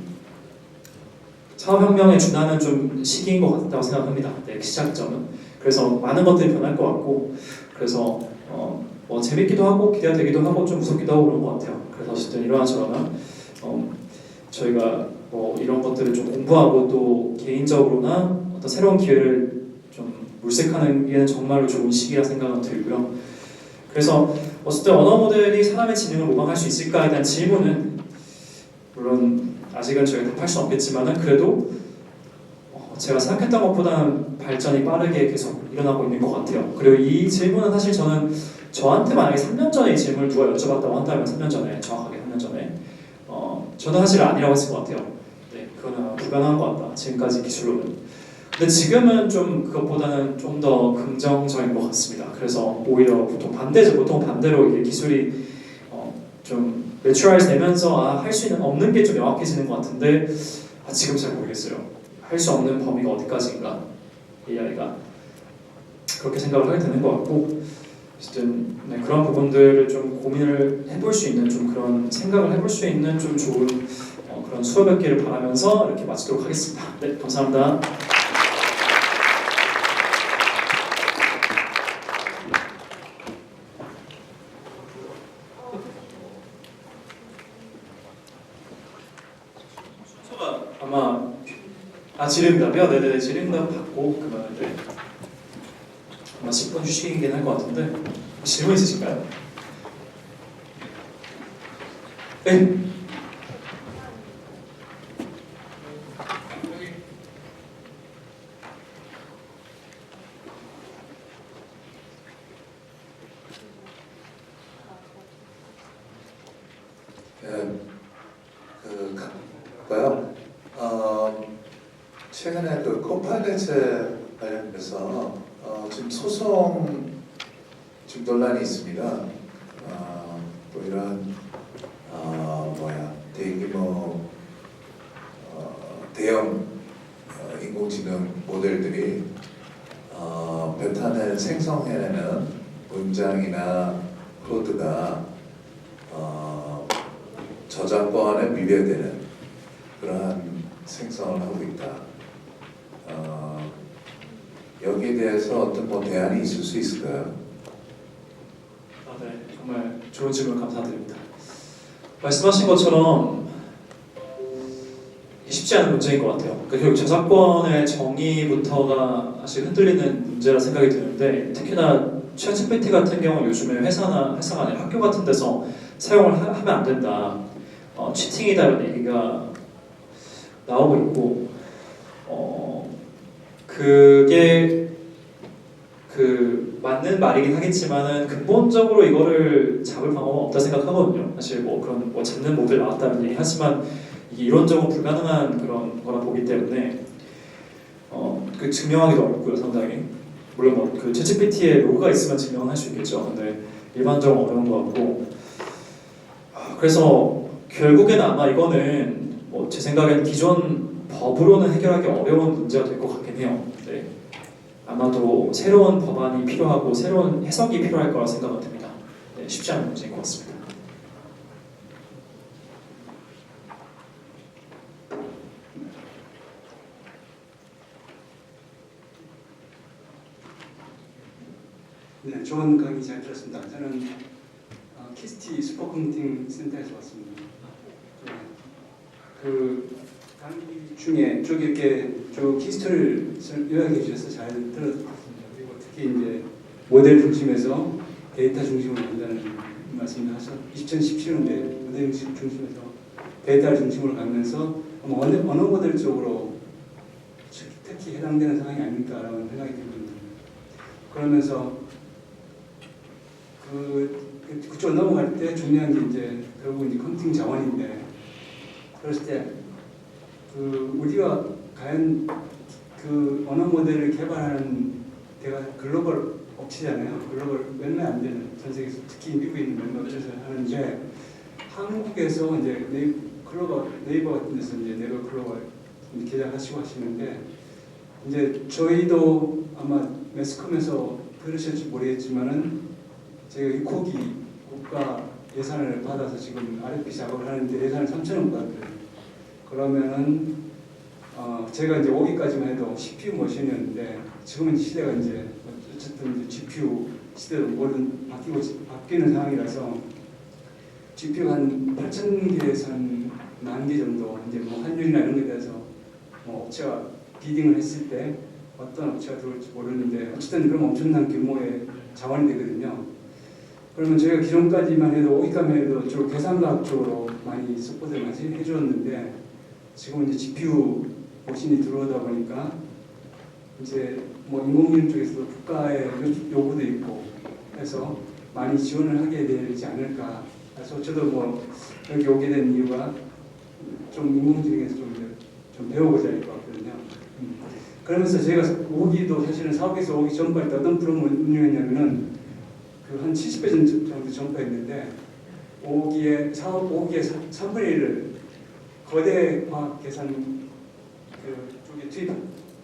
산업혁명에 준하는 좀 시기인 것 같다고 생각합니다. 네, 시작점은. 그래서 많은 것들이 변할 것 같고 그래서 뭐 재밌기도 하고 기대가 되기도 하고 좀 무섭기도 하고 그런 것 같아요. 그래서 어쨌든 이러나 저러나 저희가 뭐 이런 것들을 좀 공부하고 또 개인적으로나 어떤 새로운 기회를 좀 물색하는 게 정말로 좋은 시기라 생각은 들고요. 그래서 어쨌든 언어 모델이 사람의 지능을 모방할 수 있을까에 대한 질문은 물론 아직은 저희가 답할 수는 없겠지만은 그래도 제가 생각했던 것보다는 발전이 빠르게 계속 일어나고 있는 것 같아요. 그리고 이 질문은 사실 저한테 만약에 3년 전에 이 질문을 누가 여쭤봤다고 한다면 3년 전에 정확하게 3년 전에 저는 사실 아니라고 했을 것 같아요. 네, 그거는 불가능한 것 같다. 지금까지 기술로는. 근데 지금은 좀 그것보다는 좀 더 긍정적인 것 같습니다. 그래서 오히려 보통 반대죠. 보통 반대로 이게 기술이 좀 매추얼라이즈 되면서 할 수 있는 없는 게 좀 명확해지는 것 같은데 지금 잘 모르겠어요. 할 수 없는 범위가 어디까지인가 AI가 그렇게 생각을 하게 되는 것 같고 어쨌든 네, 그런 부분들을 좀 고민을 해볼 수 있는 좀 그런 생각을 해볼 수 있는 좀 좋은 그런 그런 수업이었기를 바라면서 이렇게 마치도록 하겠습니다. 네, 감사합니다. 순서가 아마 질의응답이요? 네네, 질의응답 받고 그러면 네. 아마 10분 휴식이긴 할 것 같은데 질문 있으신가요? 네. 최근에 그 코파일럿에 관련돼서 지금 소송 지금 논란이 있습니다. 또 이런 대규모 대형 인공지능 모델들이 베타를 생성해내는 문장이나 코드가 저작권에 위배되는 그러한 생성을 하고 있다. 여기에 대해서 어떤 대안이 있을 수 있을까요? 네, 정말 좋은 질문 감사드립니다. 말씀하신 것처럼 쉽지 않은 문제인 것 같아요. 결국 저작권의 정의부터가 사실 흔들리는 문제라 생각이 드는데, 특히나 챗GPT 같은 경우 요즘에 회사가 아니라 학교 같은 데서 사용을 하면 안 된다, 치팅이다 이런 얘기가 나오고 있고, 그게 맞는 말이긴 하겠지만은 근본적으로 이거를 잡을 방법은 없다 생각하거든요. 사실 그런 잡는 모델 나왔다는 얘기 하지만 이게 이론적으로 불가능한 그런 거라 보기 때문에 증명하기도 어렵고요, 상당히. 물론 그 챗GPT에 로그가 있으면 증명할 수 있겠죠. 근데 일반적으로 어려운 것 같고, 그래서 결국에는 아마 이거는 제 생각엔 기존 법으로는 해결하기 어려운 문제가 될 것 같긴 해요. 네. 아마도 새로운 법안이 필요하고 새로운 해석이 필요할 거라 생각은 듭니다. 네, 쉽지 않은 문제인 것 같습니다. 네, 좋은 강의 잘 들었습니다. 저는 키스티 슈퍼컴퓨팅 센터에서 왔습니다. 네, 강의 중에 쭉 이렇게 키스트를 요약해 주셔서 잘 들었습니다. 그리고 특히 이제 모델 중심에서 데이터 중심으로 간다는 말씀을 하셔서 2017년에 모델 중심에서 데이터 중심으로 가면서 어느 모델 쪽으로 특히 해당되는 상황이 아닐까라는 생각이 듭니다. 그러면서 그쪽 넘어갈 때 중요한 게 이제 결국 이제 컴퓨팅 자원인데, 그랬을 때 우리가 과연 언어 모델을 개발하는 데가 글로벌 업체잖아요. 글로벌 몇몇 안 되는, 전 세계에서 특히 미국에 있는 몇몇 업체에서 하는데, 한국에서 이제 네이버 같은 데서 이제 네이버 글로벌 개발하시고 하시는데, 이제 저희도 아마 매스컴에서 들으실지 모르겠지만은 제가 유코기 국가 예산을 받아서 지금 RFP 작업을 하는데 예산을 3,000원 받았거든요. 그러면은 제가 이제 오기까지만 해도 CPU 머신이었는데, 지금은 시대가 이제 어쨌든 이제 GPU 시대로 모든 바뀌는 상황이라서 GPU 한 8,000개에서 한 10,000개 정도, 이제 환율이나 이런 것에 대해서 업체가 비딩을 했을 때 어떤 업체가 들어올지 모르는데, 어쨌든 그럼 엄청난 규모의 자원이 되거든요. 그러면 저희가 기존까지만 해도 오기까지만 해도 주로 계산과학 쪽으로 많이 서포트를 많이 해주었는데, 지금 이제 GPU 머신이 들어오다 보니까 이제 인공지능 쪽에서도 국가의 요구도 있고 해서 많이 지원을 하게 되지 않을까. 그래서 저도 여기 오게 된 이유가 좀 인공지능에서 좀 배워보자 할 것 같거든요. 그러면서 제가 오기도 사실은 사업에서 오기 전부할 때 어떤 프로그램을 운영했냐면은 한 70배 정도 전파했는데, 5기의 3분의 1을 거대 과학 계산 쪽에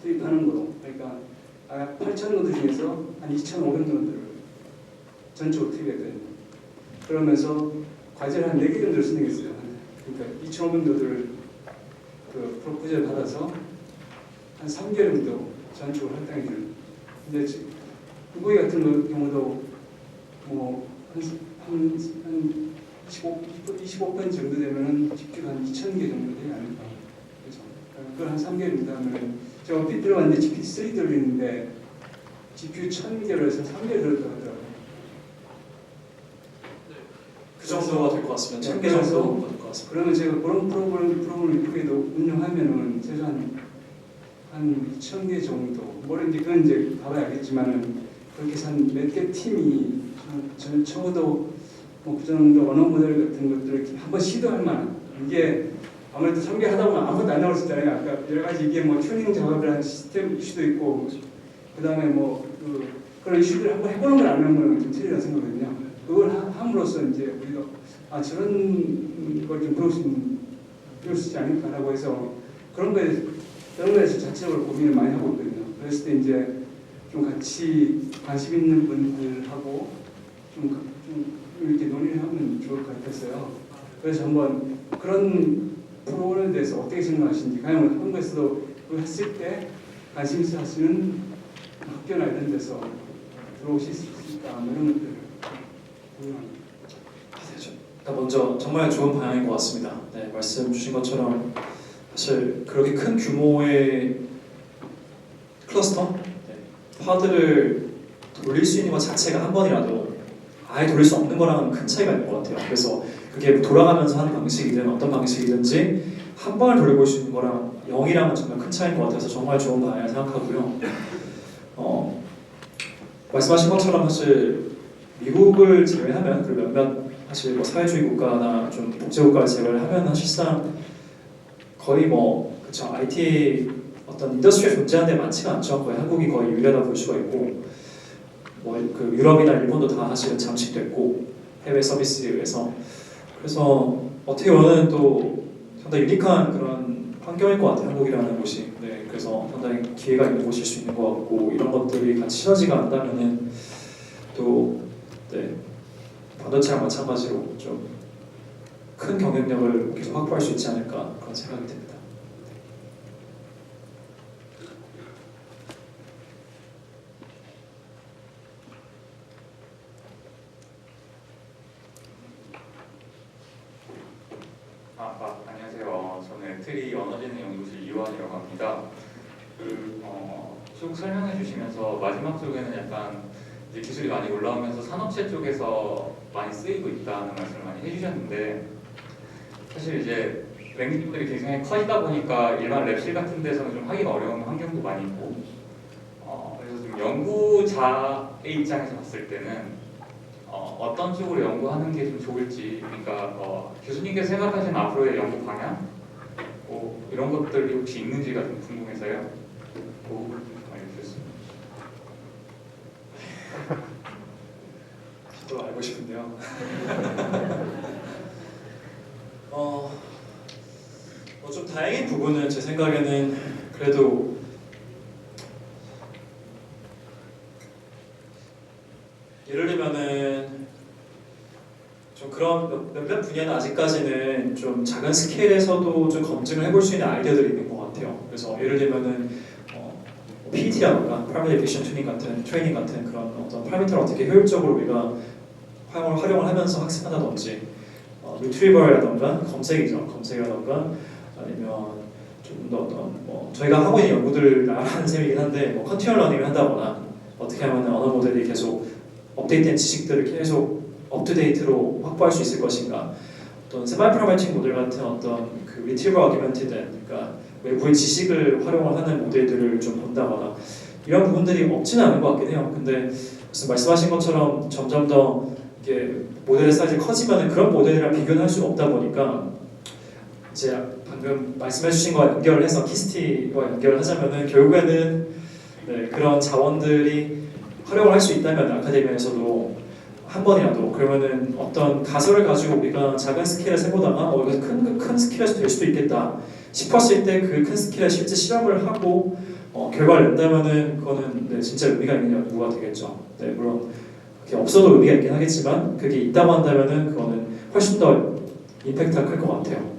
투입하는 거로, 그러니까 8,000노드 중에서 한 2,500노드를 전적으로 투입했거든요. 그러면서 과제를 한 4개 정도를 진행했어요. 그러니까 2,500노드를 그 프로포즈를 받아서 한 3개월 정도 전적으로 할당이 되는. 근데 우리 같은 경우도 뭐한 25건 정도 되면은 집주가 한 2,000개 정도 되지 않을까. 그래서 그걸 한 3개월입니다 하면은 제가 얼핏 들어봤는데 GP3 돌리는데 GPU 1,000개로해서 3개월 들었다고 하더라고요. 그 정도가 될 것 같습니다. 1000개 그래서 정도가 될 것 같습니다. 그러면 제가 그런 프로그램을 이렇게도 운영하면은 최소한 한 2,000개 정도. 물론 이제 그건 이제 가봐야 알겠지만은 그렇게 해서 한 몇 개 팀이 저는 적어도 뭐 그 정도 언어 모델 같은 것들을 한번 시도할 만한. 이게 아무래도 설계하다 보면 아무것도 안 나올 수 있잖아요. 아까 여러 가지 이게 뭐 튜닝 작업을 한 시스템 이슈도 있고, 그 다음에 뭐 그런 이슈들을 한번 해보는 걸 안 하는 거는 좀 틀리다고 생각하거든요. 그걸 함으로써 이제 우리가 저런 걸 좀 배울 수 있지 않을까라고 해서 그런 거에서 자체적으로 고민을 많이 하고 있거든요. 그랬을 때 이제 좀 같이 관심 있는 분들하고 좀 이렇게 논의를 하면 좋을 것 같았어요. 그래서 한번 그런 프로그램에 대해서 어떻게 생각하시는지, 과연 한국에서도 그걸 했을 때 관심 있어 하시는 학교나 이런 데서 들어오실 수 있을까, 뭐 이런 것들을 궁금합니다. 먼저 정말 좋은 방향인 것 같습니다. 네, 말씀 주신 것처럼 사실 그렇게 큰 규모의 클러스터, 파드를 돌릴 수 있는 것 자체가 한 번이라도 아예 돌릴 수 없는 거랑은 큰 차이가 있는 것 같아요. 그래서 그게 돌아가면서 하는 방식이든 어떤 방식이든지 한 번을 돌려볼 수 있는 거랑 0이랑은 정말 큰 차이인 것 같아서 정말 좋은 방향을 생각하고요. 말씀하신 것처럼 사실 미국을 제외하면, 그리고 몇몇 사실 뭐 사회주의 국가나 좀 복제 국가를 제외를 하면 사실상 거의 뭐 그쵸, IT 어떤 인더스트리에 존재하는 데 많지가 않죠. 거의 한국이 거의 유일하다 볼 수가 있고, 뭐 그 유럽이나 일본도 다 사실은 잠식됐고 해외 서비스에 의해서. 그래서 어떻게 보면 또 상당히 유니크한 그런 환경일 것 같아요, 한국이라는 곳이. 네, 그래서 상당히 기회가 있는 곳일 수 있는 것 같고, 이런 것들이 같이 시너지가 안다면은 또 네, 반도체랑 마찬가지로 좀 큰 경쟁력을 계속 확보할 수 있지 않을까, 그런 생각이 듭니다. 안녕하세요. 저는 트리 언어지능 연구실 이완이라고 합니다. 쭉 설명해 주시면서 마지막 쪽에는 약간 이제 기술이 많이 올라오면서 산업체 쪽에서 많이 쓰이고 있다는 말씀을 많이 해주셨는데, 사실 이제 랭귀지들이 굉장히 커지다 보니까 일반 랩실 같은 데서는 좀 하기가 어려운 환경도 많이 있고, 그래서 좀 연구자의 입장에서 봤을 때는 어떤 쪽으로 연구하는 게 좀 좋을지, 그러니까 교수님께서 생각하시는 앞으로의 연구 방향, 이런 것들이 혹시 있는지가 좀 궁금해서요. 그 부분을 좀 알려주셨습니다. 저도 알고 싶은데요. 좀 다행인 부분은 제 생각에는 그래도 예를 들면은 좀 그런 몇몇 분야는 아직까지는 좀 작은 스케일에서도 좀 검증을 해볼 수 있는 아이디어들이 있는 것 같아요. 그래서 예를 들면은 PET라던가 Parameter Efficient Training 같은 그런 어떤 파라미터를 어떻게 효율적으로 우리가 활용을 하면서 학습한다든지, 리트리버라던가 검색이라던가 아니면 좀 더 어떤 저희가 하고 있는 연구들 하는 셈이긴 한데 컨티뉴얼 러닝을 한다거나 어떻게 하면 언어 모델이 계속 업데이트된 지식들을 계속 업투데이트로 확보할 수 있을 것인가, 어떤 세마이 파라메트릭 모델 같은 어떤 그 리트리버 어규먼티드, 그러니까 외부의 지식을 활용을 하는 모델들을 좀 본다거나, 이런 부분들이 없지는 않은 것 같긴 해요. 근데 말씀하신 것처럼 점점 더 이게 모델의 사이즈가 커지면 그런 모델이랑 비교는 할 수가 없다 보니까, 이제 방금 말씀해주신 거와 연결을 해서 키스티와 연결을 하자면은 결국에는 그런 자원들이 활용을 할 수 있다면 아카데미에서도 한 번이라도, 그러면은 어떤 가설을 가지고 우리가 작은 스케일에서 해보다가 이거 큰 스케일에서 될 수도 있겠다 싶었을 때 그 큰 스케일에 실제 실험을 하고 결과를 낸다면은 그거는 진짜 의미가 있는 연구가 되겠죠. 물론 그게 없어도 의미가 있긴 하겠지만, 그게 있다고 한다면은 그거는 훨씬 더 임팩트가 클 것 같아요.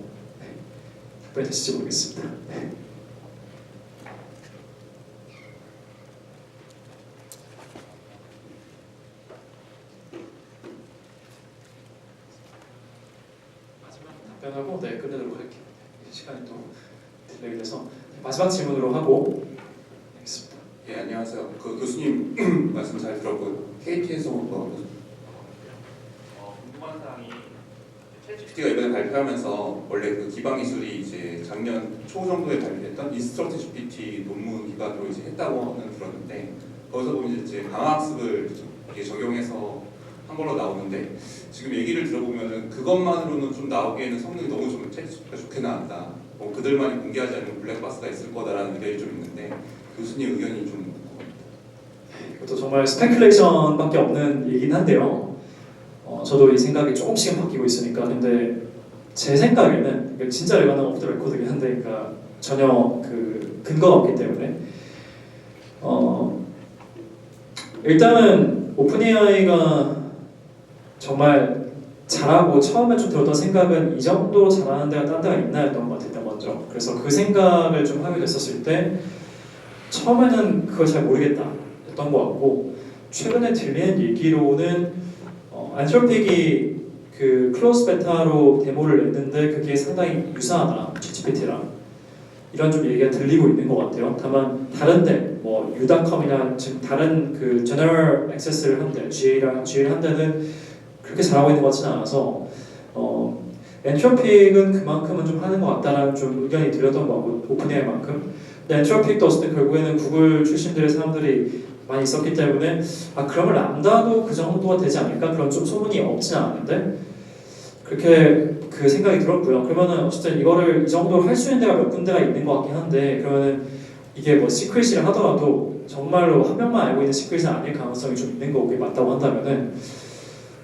답변이 되실지 모르겠습니다. 네. 마지막 답변하고 네 끝내도록 할게요. 시간이 또 딜레이 돼서 마지막 질문으로 하고 알겠습니다. 예, 안녕하세요. 그 교수님 말씀 잘 들었고 KT에서 궁금한 사항이 챗GPT가 이번에 발표하면서 원래 그 기반 기술이 이제 작년 초 정도에 발표했던 인스트럭트 GPT 논문 기반으로 이제 했다고는 들었는데 거기서 보면 이제 강화학습을 이게 적용해서 한 걸로 나오는데 지금 얘기를 들어보면은 그것만으로는 좀 나오기에는 성능이 너무 좀 챗GPT가 좋게 나왔다. 뭐 그들만이 공개하지 않는 블랙박스가 있을 거다라는 의견이 좀 있는데 교수님 의견이 좀 궁금합니다. 이것도 정말 스페큘레이션밖에 없는 얘기긴 한데요. 저도 이 생각이 조금씩은 바뀌고 있으니까 근데 제 생각에는 이게 진짜 레가는 오프 더 레코드긴 한데 그러니까 전혀 그 근거가 없기 때문에 일단은 오픈 AI가 정말 잘하고 처음에 좀 들었던 생각은 이 정도로 잘하는 데가 딴 데가 있나 했던 것 같아요. 먼저 그래서 그 생각을 좀 하게 됐었을 때 처음에는 그걸 잘 모르겠다 했던 것 같고 최근에 들리는 얘기로는 안트로픽이 그 클로즈 베타로 데모를 냈는데 그게 상당히 유사하다 챗GPT랑 이런 좀 얘기가 들리고 있는 것 같아요. 다만 다른데 뭐 U.com이나 지금 다른 그 제너럴 액세스를 한 데, GA를 한 데는 그렇게 잘하고 있는 것 같지는 않아서 엔트로픽은 그만큼은 좀 하는 것 같다라는 좀 의견이 들렸던 것 같고 오픈AI만큼 근데 엔트로픽도 어쨌든 결국에는 구글 출신들의 사람들이 많이 있었기 때문에 그러면 람다도 그 정도가 되지 않을까? 그런 좀 소문이 없지는 않은데 그렇게 그 생각이 들었고요. 그러면은 어쨌든 이거를 이 정도로 할 수 있는 데가 몇 군데가 있는 것 같긴 한데 그러면은 이게 뭐 시크릿이라 하더라도 정말로 한 명만 알고 있는 시크릿은 아닐 가능성이 좀 있는 거고 그게 맞다고 한다면은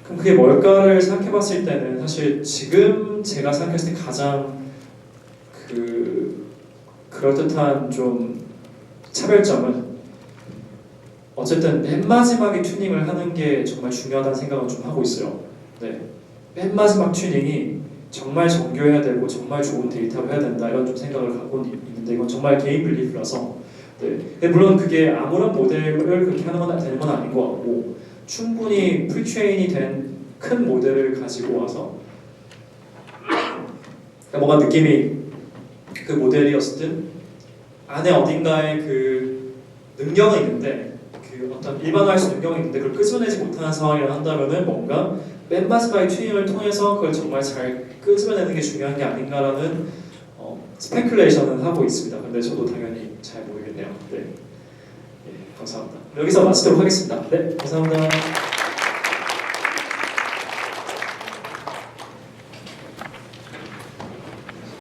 그럼 그게 뭘까를 생각해봤을 때는 사실 지금 제가 생각했을 때 가장 그럴듯한 좀 차별점은 어쨌든 맨 마지막에 튜닝을 하는 게 정말 중요하다는 생각은 좀 하고 있어요. 네, 맨 마지막 튜닝이 정말 정교해야 되고 정말 좋은 데이터로 해야 된다 이런 좀 생각을 갖고 있는데 이건 정말 개인 빌리프라서 네. 근데 물론 그게 아무런 모델을 그렇게 하는 건 되는 건 아닌 것 같고 충분히 프리트레인이 된 큰 모델을 가지고 와서 뭔가 느낌이 그 모델이었을 안에 어딘가에 그 능력은 있는데 그 어떤 일반화할 수 있는 능력이 있는데 그걸 끄집어내지 못하는 상황이라 한다면은 뭔가 맨 마지막에 튜닝을 통해서 그걸 정말 잘 끄집어내는 게 중요한 게 아닌가라는 스페큘레이션은 하고 있습니다. 근데 저도 당연히 잘 모르겠네요. 네, 감사합니다. 여기서 마치도록 하겠습니다. 네, 감사합니다.